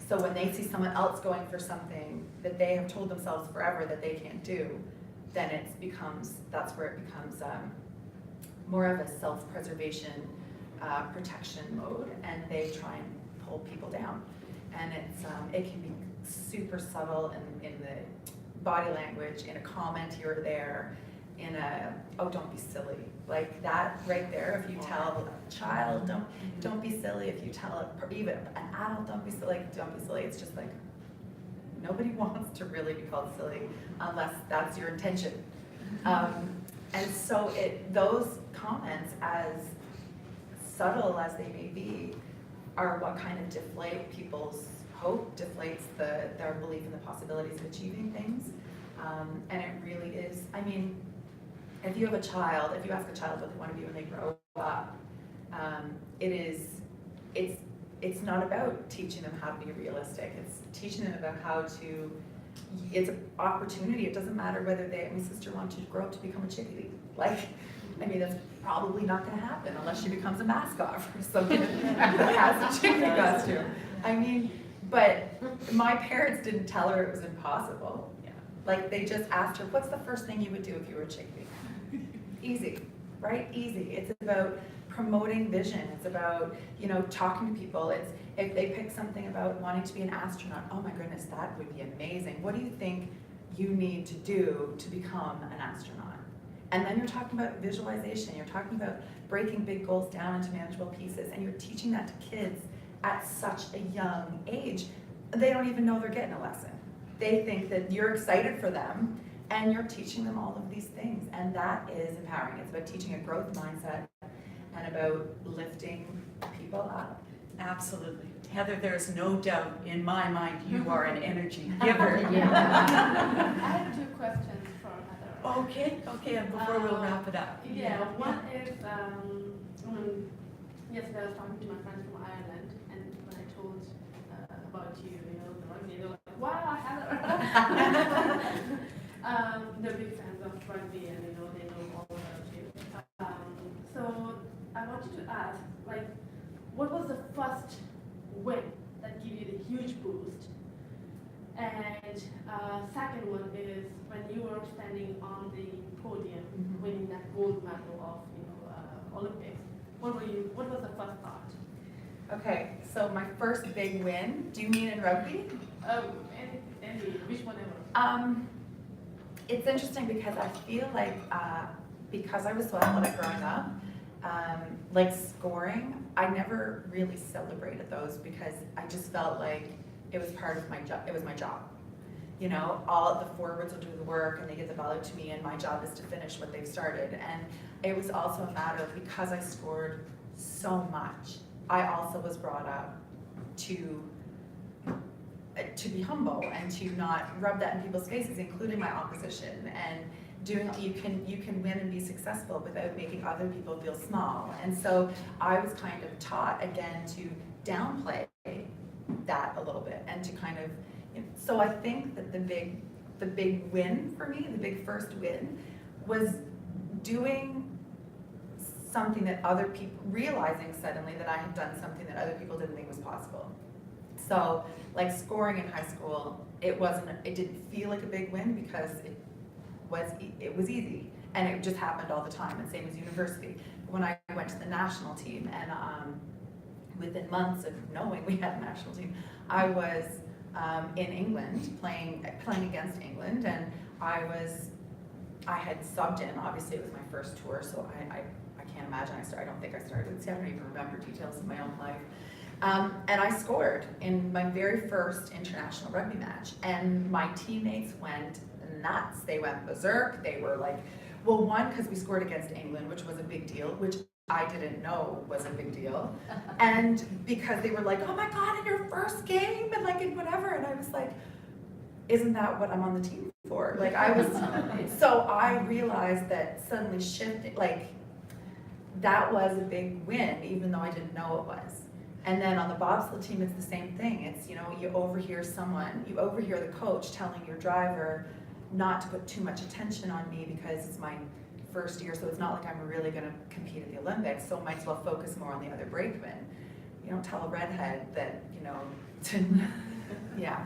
So when they see someone else going for something that they have told themselves forever that they can't do, then that's where it becomes more of a self-preservation, protection mode, and they try and pull people down. And it can be super subtle in the body language, in a comment here or there, in a, oh, don't be silly. Like that right there, if you tell a child, don't be silly, if you tell even an adult, don't be silly, it's just like, nobody wants to really be called silly unless that's your intention. And so those comments, as subtle as they may be, are what kind of deflate people's hope, deflates their belief in the possibilities of achieving things. And it really is, if you have a child, if you ask a child what they want to be when they grow up, it's not about teaching them how to be realistic. It's teaching them about how to, it's an opportunity. It doesn't matter whether my sister wanted to grow up to become a chickadee. That's probably not going to happen unless she becomes a mascot for something that has a chickadee costume. But my parents didn't tell her it was impossible. They just asked her, what's the first thing you would do if you were a chickadee? Easy, right? Easy. It's about promoting vision. It's about, talking to people. It's if they pick something about wanting to be an astronaut, oh my goodness, that would be amazing. What do you think you need to do to become an astronaut? And then you're talking about visualization. You're talking about breaking big goals down into manageable pieces, and you're teaching that to kids at such a young age. They don't even know they're getting a lesson. They think that you're excited for them, and you're teaching them all of these things, and that is empowering. It's about teaching a growth mindset and about lifting people up. Absolutely. Heather, there's no doubt in my mind you are an energy giver. I have two questions for Heather. Okay, and before we'll wrap it up. One is, yesterday I was talking to my friends from Ireland, and when I told about you, the rugby, they were like, wow, Heather. They're big fans of rugby, and they know all about you. So I wanted to ask, what was the first win that gave you the huge boost? And second one is when you were standing on the podium, winning that gold medal of Olympics. What was the first thought? Okay, so my first big win. Do you mean in rugby? Any, which one ever. It's interesting because I feel like because I was so athletic growing up, scoring, I never really celebrated those because I just felt like it was part of my job. It was my job. All the forwards will do the work and they get the ball out to me, and my job is to finish what they've started. And it was also a matter of, because I scored so much, I also was brought up to be humble and to not rub that in people's faces, including my opposition, and you can win and be successful without making other people feel small. And so I was kind of taught again to downplay that a little bit and to kind of, so I think that the big win for me, the big first win, was doing something that other people, realizing suddenly that I had done something that other people didn't think was possible. So, like scoring in high school, it didn't feel like a big win because it was easy, and it just happened all the time, and same as university. When I went to the national team, and within months of knowing we had a national team, I was in England playing against England, and I had subbed in. Obviously, it was my first tour, so I can't imagine I don't think I started. See, I don't even remember details of my own life. And I scored in my very first international rugby match, and my teammates went nuts. They went berserk. They were like, well, one, because we scored against England, which was a big deal, which I didn't know was a big deal, and because they were like, oh my God, in your first game, and like, and whatever, and I was like, isn't that what I'm on the team for? Like, so I realized that suddenly shifting, like, that was a big win, even though I didn't know it was. And then on the bobsled team, it's the same thing. It's, you overhear the coach telling your driver not to put too much attention on me because it's my first year, so it's not like I'm really gonna compete at the Olympics, so might as well focus more on the other brakemen. You don't tell a redhead that, yeah.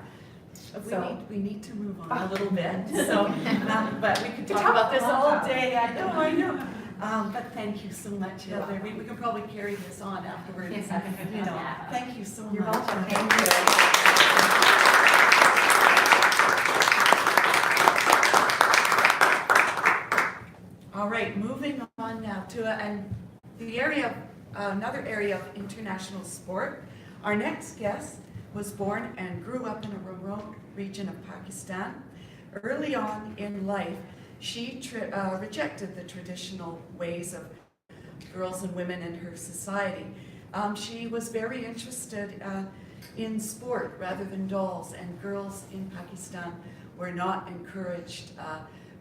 We need to move on a little bit, so, but we could talk about this all day, I know. But thank you so much, Heather. We can probably carry this on afterwards. Thank you so much. You're welcome. Thank you. All right, moving on now to another area of international sport. Our next guest was born and grew up in a remote region of Pakistan. Early on in life, she rejected the traditional ways of girls and women in her society. She was very interested in sport rather than dolls, and girls in Pakistan were not encouraged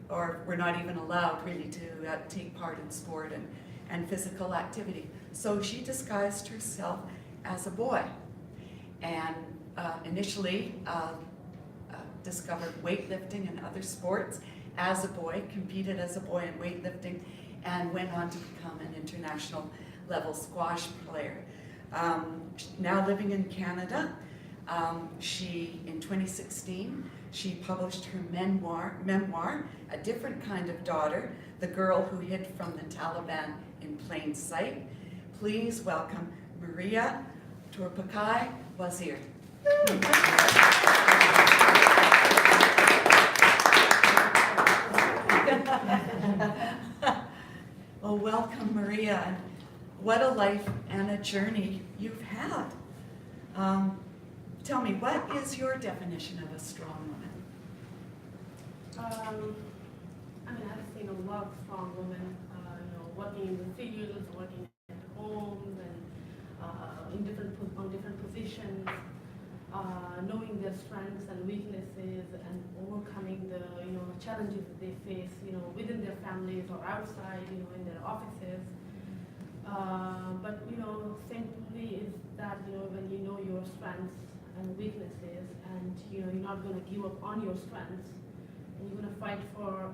or were not even allowed really to take part in sport and physical activity. So she disguised herself as a boy, and initially discovered weightlifting and other sports as a boy, competed as a boy in weightlifting, and went on to become an international level squash player. Now living in Canada, in 2016, she published her memoir, A Different Kind of Daughter, The Girl Who Hid from the Taliban in Plain Sight. Please welcome Maria Toorpakai Wazir. Well, welcome, Maria. And what a life and a journey you've had. Tell me, what is your definition of a strong woman? I've seen a lot of strong women, working in the fields, working at homes, and on different positions, knowing their strengths and weaknesses, and overcoming the challenges that they face, within their families or outside, in their offices. But simply is that when you know your strengths and weaknesses, and you're not going to give up on your strengths, and you're going to fight for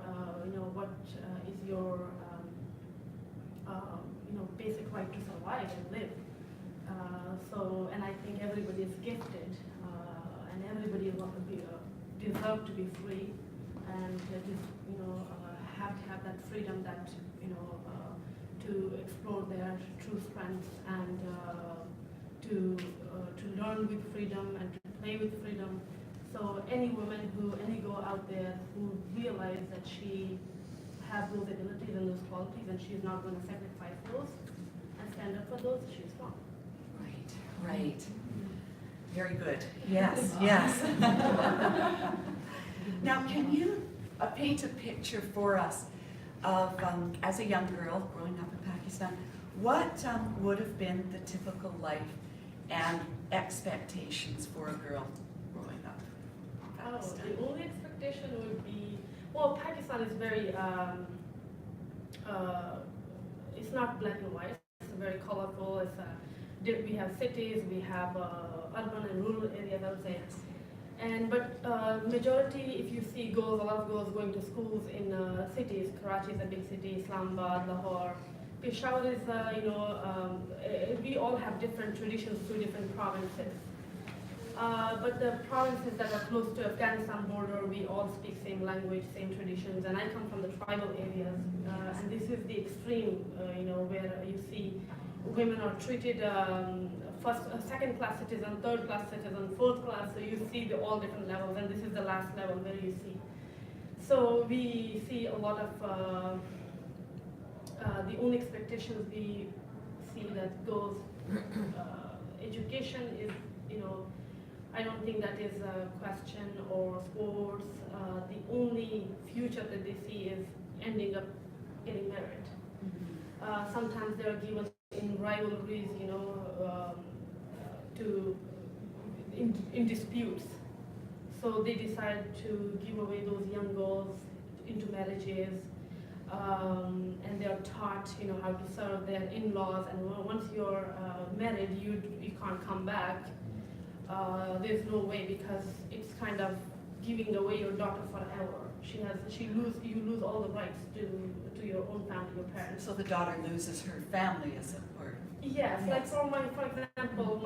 what is your basic right to survive and live. And I think everybody is gifted, and everybody deserves to be free, and have to have that freedom that to explore their true strengths, and to learn with freedom and to play with freedom. So any girl out there who realizes that she has those abilities and those qualities, and she's not going to sacrifice those and stand up for those, she's strong. Right. Very good. Yes, yes. Now, can you paint a picture for us of, as a young girl growing up in Pakistan, what would have been the typical life and expectations for a girl growing up in Pakistan? The only expectation would be, Pakistan is very, it's not black and white. It's very colorful. We have cities, we have urban and rural areas, I would say. But majority, if you see a lot of girls going to schools in cities, Karachi is a big city, Islamabad, Lahore, Okay, shower is, we all have different traditions through different provinces. But the provinces that are close to Afghanistan border, we all speak same language, same traditions, and I come from the tribal areas, and this is the extreme, where you see women are treated second class citizen, third class citizen, fourth class, so you see all different levels, and this is the last level where you see. So we see a lot of the only expectations we see that goes, education is, I don't think that is a question, or sports. The only future that they see is ending up getting married. Sometimes they are given in rivalries, in disputes. So they decide to give away those young girls into marriages, and they are taught, how to serve their in-laws. And once you're married, you can't come back. There's no way, because it's kind of giving away your daughter forever. You lose all the rights to your own family, your parents. So the daughter loses her family, as it were. Yes, like for example,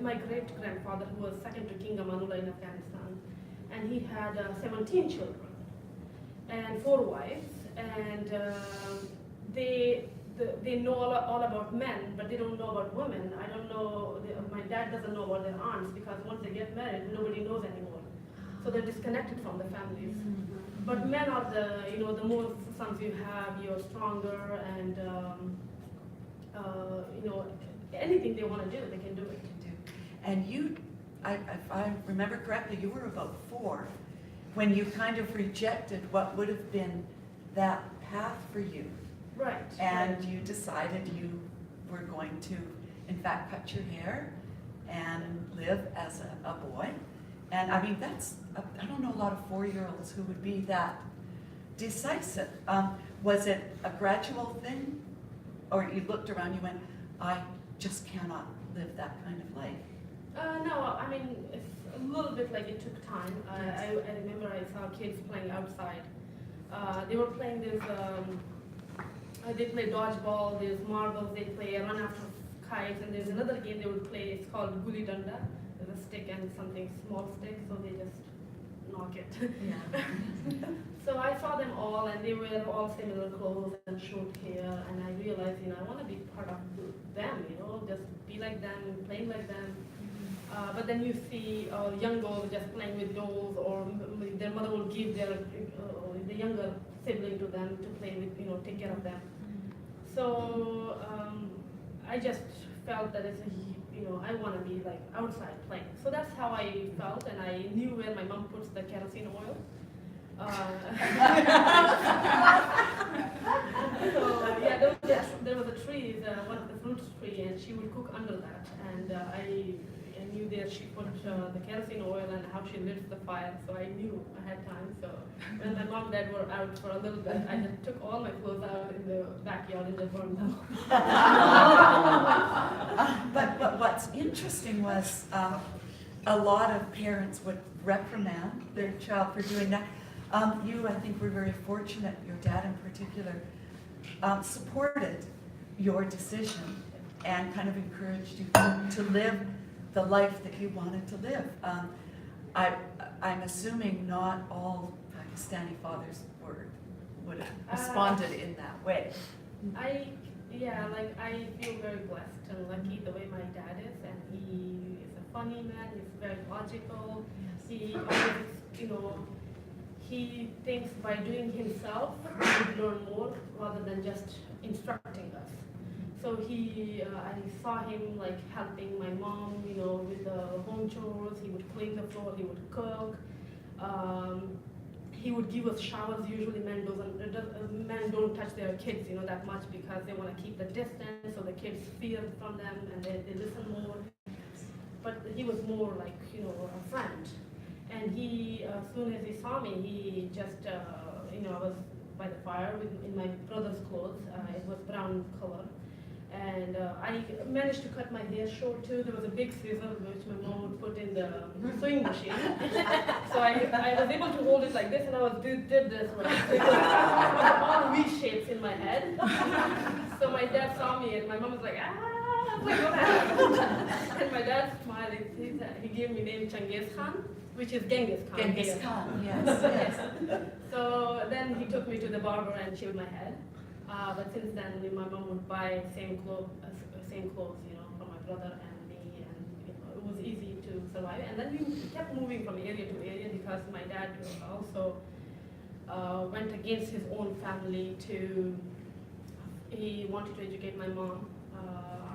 my great grandfather, who was second to King Amanullah in Afghanistan, and he had 17 children and 4 wives, and they know all about men, but they don't know about women. I don't know, my dad doesn't know about their aunts, because once they get married, nobody knows anymore. So they're disconnected from the families. But men are the more sons you have, you're stronger, and anything they want to do, they can do it. And you, if I remember correctly, you were about 4 when you kind of rejected what would have been that path for you. Right. And right. you decided you were going to, in fact, cut your hair and live as a boy. And I mean, I don't know a lot of 4-year-olds who would be that decisive. Was it a gradual thing? Or you looked around, you went, I just cannot live that kind of life? No, I mean, it's a little bit like it took time. I remember I saw kids playing outside. They were playing this, they play dodgeball, there's marbles, they play run after kites, and there's another game they would play, it's called gulli danda. There's a stick and something small stick, so they just knock it. Yeah. So I saw them all, and they wear all similar clothes and short hair, and I realized, I want to be part of them, just be like them, playing like them. But then you see young girls just playing with dolls, or their mother will give the younger sibling to them to play with, take care of them. So I just felt that I want to be like outside playing. So that's how I felt, and I knew where my mom puts the kerosene oil. So yeah, there was a tree, one of the fruit tree, and she would cook under that, and I knew that she put the kerosene oil and how she lit the fire, so I knew ahead time. So when my mom and dad were out for a little bit, I just took all my clothes out in the backyard and just burned them. But what's interesting was a lot of parents would reprimand their child for doing that. You, I think, were very fortunate, your dad in particular, supported your decision and kind of encouraged you to live the life that you wanted to live. I'm assuming not all Pakistani fathers would have responded in that way. I feel very blessed and lucky the way my dad is, and he is a funny man, he's very logical. He always, he thinks by doing himself, he would learn more rather than just instructing us. So I saw him like helping my mom, with the home chores. He would clean the floor, he would cook. He would give us showers. Usually men don't touch their kids, that much, because they want to keep the distance, so the kids fear from them and they listen more. But he was more like, a friend. And he, as soon as he saw me, he just, I was by the fire in my brother's clothes. It was brown color. And I managed to cut my hair short too. There was a big scissor which my mom would put in the sewing machine. So I was able to hold it like this, and I did this right. So it was all V shapes in my head. So my dad saw me, and my mom was like, ah, like what happened? And my dad smiled. He gave me the name Changiz Khan, which is Genghis Khan. Genghis Khan, yes, yes. So then he took me to the barber and shaved my head. But since then, my mom would buy same clothes, you know, for my brother and me, and you know, it was easy to survive. And then we kept moving from area to area because my dad also went against his own family he wanted to educate my mom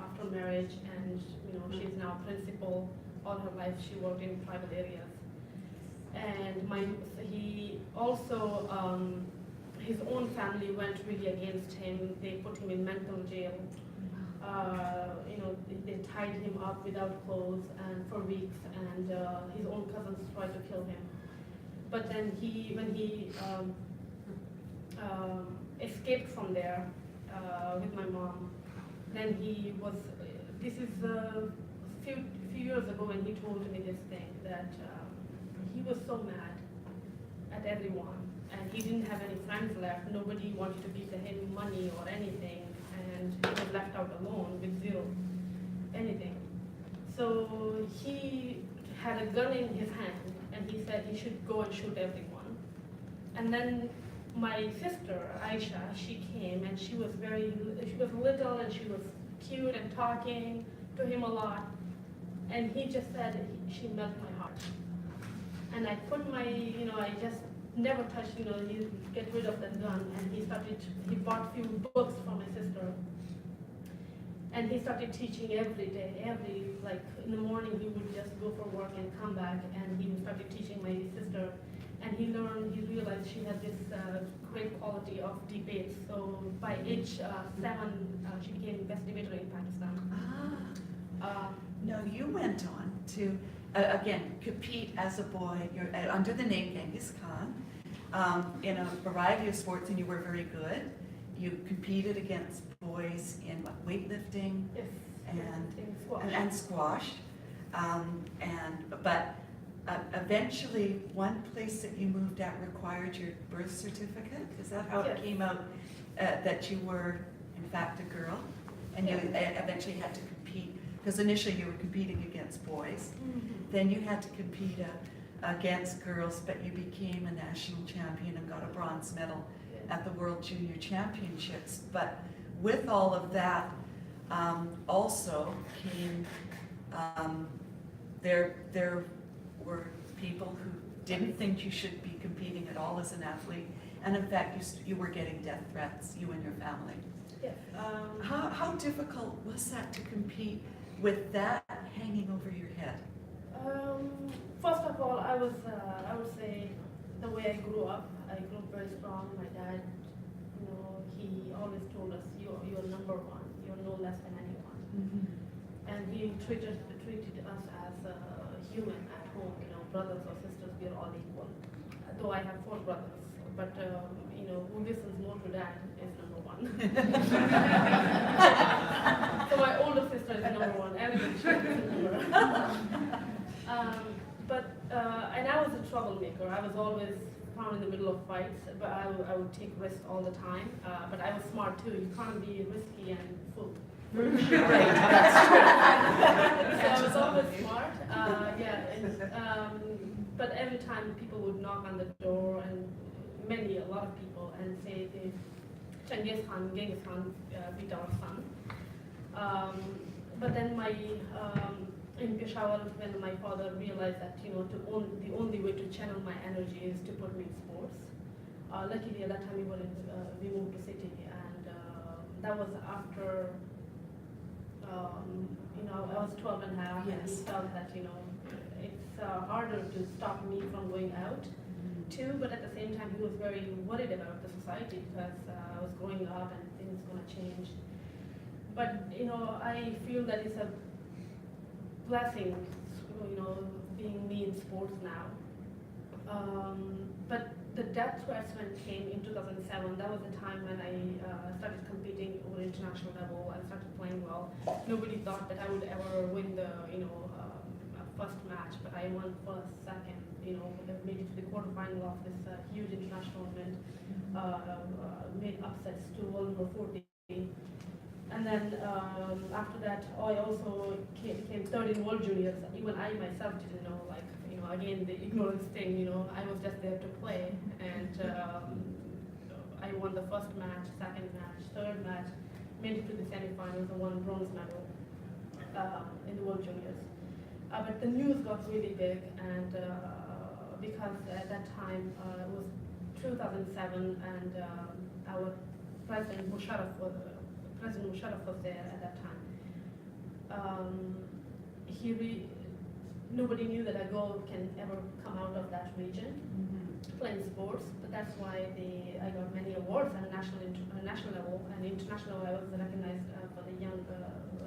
after marriage, and you know, she's now principal. All her life she worked in tribal areas. And he also, his own family went really against him. They put him in mental jail. You know, they tied him up without clothes and for weeks, and his own cousins tried to kill him. But then when he escaped from there with my mom, then this is a few years ago when he told me this thing, that he was so mad at everyone, and he didn't have any friends left. Nobody wanted to give him money or anything, and he was left out alone with zero anything. So he had a gun in his hand, and he said he should go and shoot everyone. And then my sister Aisha, she came, and she was little, and she was cute and talking to him a lot. And he just said, she melted my heart. And I put I just never touched, you get rid of that gun. And he bought a few books for my sister. And he started teaching every day, in the morning he would just go for work and come back, and he started teaching my sister. And he realized she had this great quality of debates. So by age 7, she became best debater in Pakistan. No, you went on to, again, compete as a boy. You're under the name Genghis Khan in a variety of sports, and you were very good. You competed against boys in weightlifting and squash. But eventually, one place that you moved at required your birth certificate. Is that how it came out that you were, in fact, a girl? And you eventually had to compete, because initially you were competing against boys. Mm-hmm. Then you had to compete against girls, but you became a national champion and got a bronze medal at the World Junior Championships. But with all of that, also came, there were people who didn't think you should be competing at all as an athlete, and in fact you were getting death threats, you and your family. Yeah. How difficult was that to compete with that hanging over your head? First of all, I would say the way I grew up very strong. My dad, he always told us, you're number one, you're no less than anyone. Mm-hmm. And he treated us as a human at home, brothers or sisters, we are all equal. Though I have 4 brothers, but who listens more to dad is number one. So my older sister is number one, everything she is number one. And I was a troublemaker. I was always found in the middle of fights, but I would take risks all the time. But I was smart too. You can't be risky and fool. Right, that's true. So I was always smart. But every time people would knock on the door, and a lot of people, and say, Genghis Khan beat our son. But then in Peshawar, when my father realized that the only way to channel my energy is to put me in sports. Luckily at that time we moved to City, and that was after I was 12 and a half, and he felt that it's harder to stop me from going out too, but at the same time he was very worried about the society, because I was growing up and things going to change. But I feel that it's a blessing, being me in sports now. But the death threats when it came in 2007, that was the time when I started competing over international level. I started playing well. Nobody thought that I would ever win the, first match, but I won first, second, made it to the quarterfinal of this huge international event, made upsets to world number 40. And then after that, I also came third in World Juniors. Even I myself didn't know, again, the ignorance thing, I was just there to play. And I won the first match, second match, third match, made it to the semifinals and won bronze medal in the World Juniors. But the news got really big, and because at that time it was 2007, and our President Musharraf was there at that time. Nobody knew that a girl can ever come out of that region playing sports, but that's why I got many awards at a national level, and international. I was recognized for the Young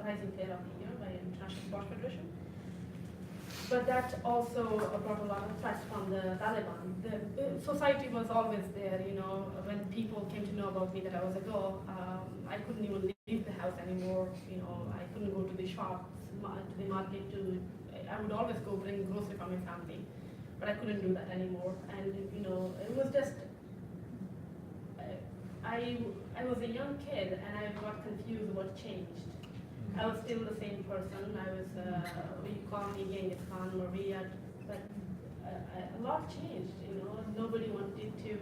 Rising Player of the Year by International Sports Federation. But that also brought a lot of threats from the Taliban. The society was always there, when people came to know about me that I was a girl, I couldn't even leave the house anymore, I couldn't go to the shops, to the market, I would always go bring groceries for my family, but I couldn't do that anymore. And, it was just, I was a young kid and I got confused what changed. I was still the same person. I was, we call me Genghis Khan, Maria, but a lot changed, Nobody wanted to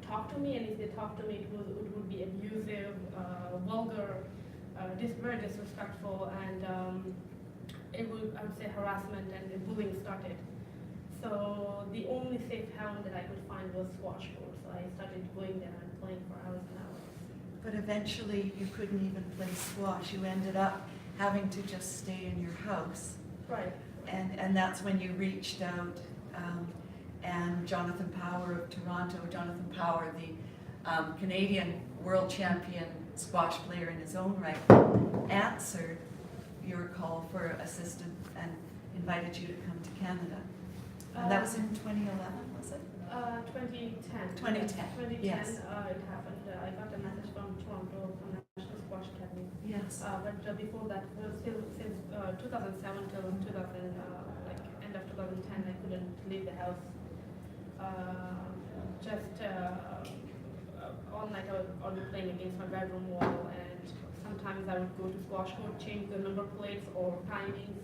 talk to me, and if they talked to me, it would be abusive, vulgar, very disrespectful, and I would say harassment, and the bullying started. So the only safe haven that I could find was squash court. So I started going there and playing for hours and hours. But eventually you couldn't even play squash. You ended up having to just stay in your house. Right. And that's when you reached out, and Jonathan Power of Toronto, Jonathan Power, the Canadian world champion squash player in his own right, answered your call for assistance and invited you to come to Canada. And that was in 2011, was it? 2010. 2010, yes. It happened. I got a message from Toronto, from National Squash Academy. Yes. But before that, still since 2007 till end of 2010, I couldn't leave the house. All night I would be playing against my bedroom wall, and sometimes I would go to squash court, change the number plates or timings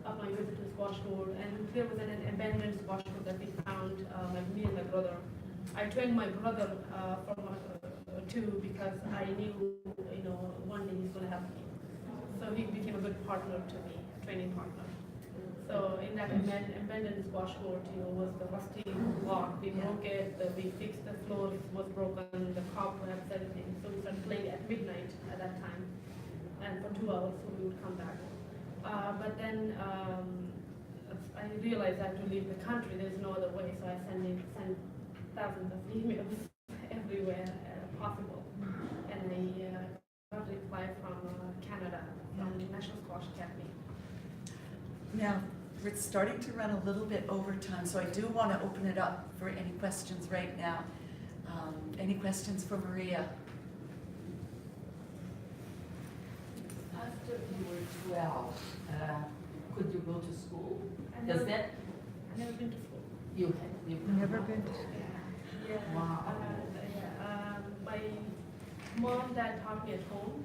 of my visit to squash court. And there was an abandoned squash court that we found, me and my brother. I trained my brother too, because I knew, one day he's going to help me. So he became a good partner to me, a training partner. So in that abandoned squash court, was the rusty block. We broke it, we fixed the floor, was broken, the cobwebs, everything. So we started playing at midnight at that time, and for 2 hours, so we would come back. But then I realized I had to leave the country. There's no other way, so I sent thousands of emails everywhere possible, and I got a reply from Canada, from the National Squash Academy. Now, we're starting to run a little bit over time, so I do want to open it up for any questions right now. Any questions for Maria? After you were 12, could you go to school? I've Does that never been to school. you've Never been to school. Yeah. Wow. My mom, dad taught me at home.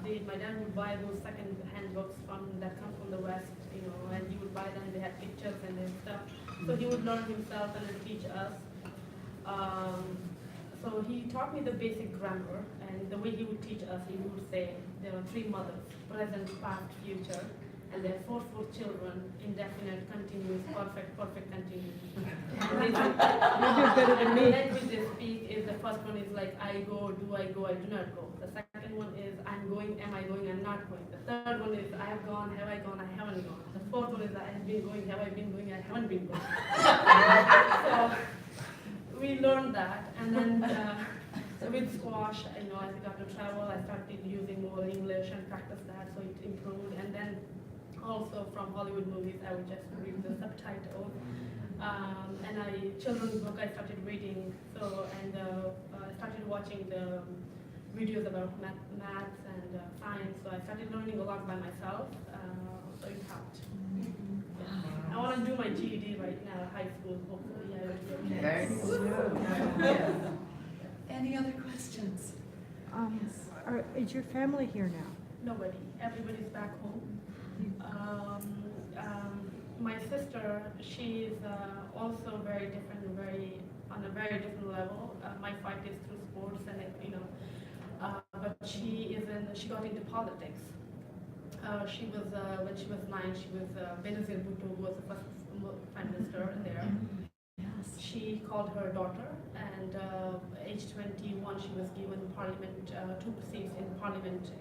My dad would buy those second-hand books that come from the West, and he would buy them. They had pictures and stuff. So he would learn himself and then teach us. So he taught me the basic grammar, and the way he would teach us, he would say there are 3 mothers: present, past, future. And there are 4 children: indefinite, continuous, perfect, continuous. You do better than The me. language they speak is, the first one is like I go, I do not go. The second one is I'm going, am I going, I'm not going. The third one is I have gone, I haven't gone. The fourth one is I have been going, have I been going, I haven't been going. So we learned that, and then so with squash, as I got to travel, I started using more English and practice that, so it improved. And then also from Hollywood movies, I would just read the subtitles. And children's book I started reading. So I started watching the videos about maths and science. So I started learning a lot by myself. So it helped. I want to do my GED right now, high school, hopefully. Yeah, it'll be okay. Very good. Any other questions? Is your family here now? Nobody. Everybody's back home. My sister, she's also very different, on a very different level. My fight is through sports, and but she got into politics. She was when she was 9. She was Benazir Bhutto, who was the first prime minister there. Yes. She called her daughter, and age 21, she was given parliament 2 seats in parliament,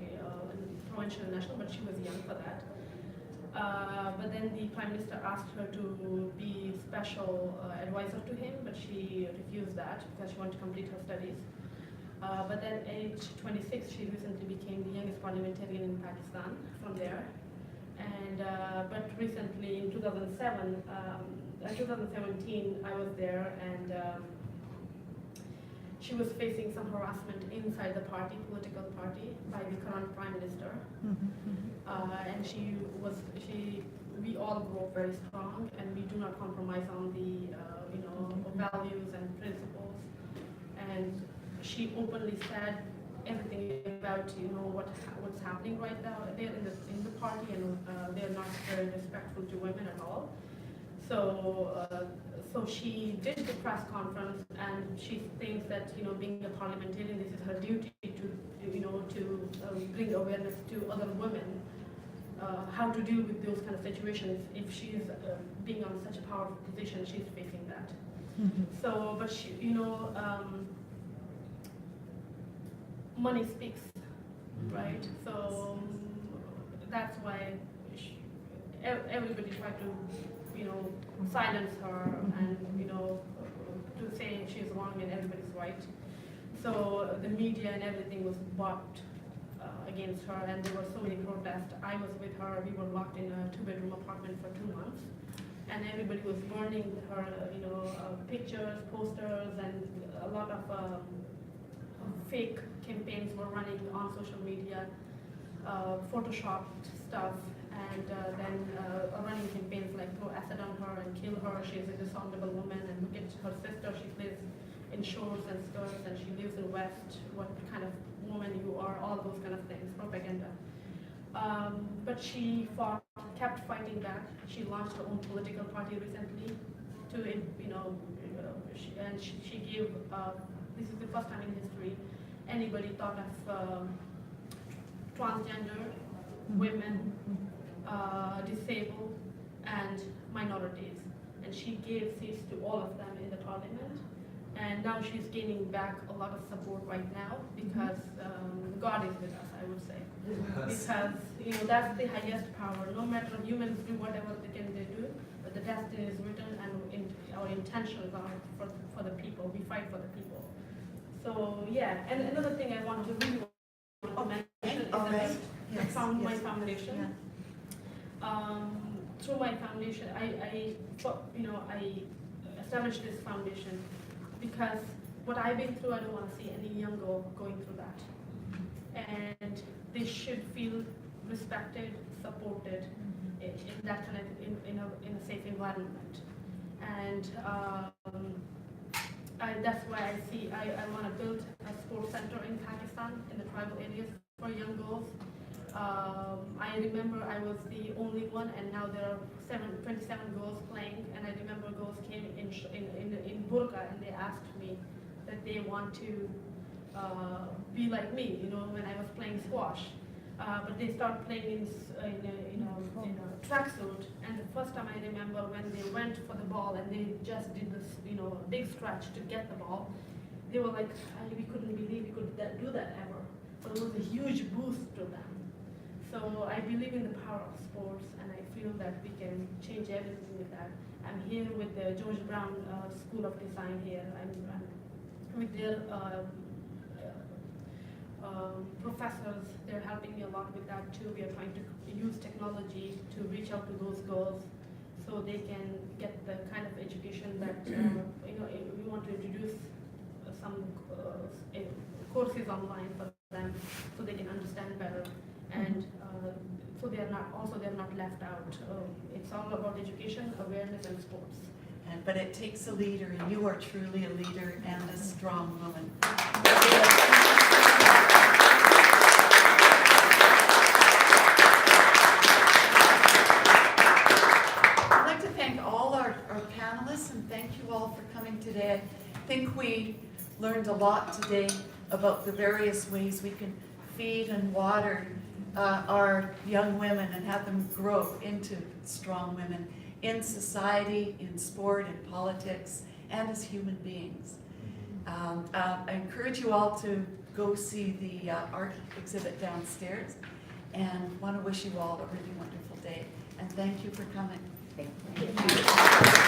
provincial and national, but she was young for that. But then the prime minister asked her to be special advisor to him, but she refused that because she wanted to complete her studies. But then age 26, she recently became the youngest parliamentarian in Pakistan from there. And but recently in 2017, I was there, and she was facing some harassment inside the party, political party, by the current prime minister. And we all grew up very strong, and we do not compromise on the values and principles. And she openly said everything about what's happening right now there in the party, and they're not very respectful to women at all. So she did the press conference, and she thinks that being a parliamentarian, this is her duty to bring awareness to other women how to deal with those kind of situations. If she's being on such a powerful position, she's facing that. So, but she, money speaks, right? So that's why everybody tried to silence her and to say she's wrong and everybody's right. So the media and everything was bought against her, and there were so many protests. I was with her. We were locked in a 2-bedroom apartment for 2 months, and everybody was burning her pictures, posters, and a lot of fake campaigns were running on social media, photoshopped stuff, and then running campaigns like throw acid on her and kill her. She's a dishonorable woman, and look at her sister. She lives in shorts and skirts, and she lives in West. What kind of woman you are? All those kind of things, propaganda. But she kept fighting back. She launched her own political party recently, and she gave. This is the first time in history anybody thought of transgender, women, disabled, and minorities. And she gave seats to all of them in the parliament. And now she's gaining back a lot of support right now because God is with us, I would say. Because that's the highest power. No matter humans do whatever they do, but the destiny is written, and our intentions are for the people. We fight for the people. So yeah, and another thing I want to really mention is that I found my foundation. Through my foundation, I established this foundation because what I've been through, I don't want to see any young girl going through that. And they should feel respected, supported in that kind of in a safe environment. And that's why I want to build a sports center in Pakistan, in the tribal areas for young girls. I remember I was the only one, and now there are 27 girls playing. And I remember girls came in burqa, and they asked me that they want to be like me, when I was playing squash. But they start playing in a tracksuit. And the first time I remember when they went for the ball and they just did this, big stretch to get the ball, they were like, we couldn't believe we could do that ever. So it was a huge boost to them. So I believe in the power of sports, and I feel that we can change everything with that. I'm here with the George Brown School of Design here. I'm with their professors. They're helping me a lot with that too. We are trying to use technology to reach out to those girls so they can get the kind of education that we want to introduce some courses online for they can understand better, and so they are not left out. It's all about education, awareness, and sports. But it takes a leader, and you are truly a leader and a strong woman. I'd like to thank all our panelists, and thank you all for coming today. I think we learned a lot today about the various ways we can feed and water our young women and have them grow into strong women in society, in sport, in politics, and as human beings. I encourage you all to go see the art exhibit downstairs, and want to wish you all a really wonderful day. And thank you for coming. Thank you.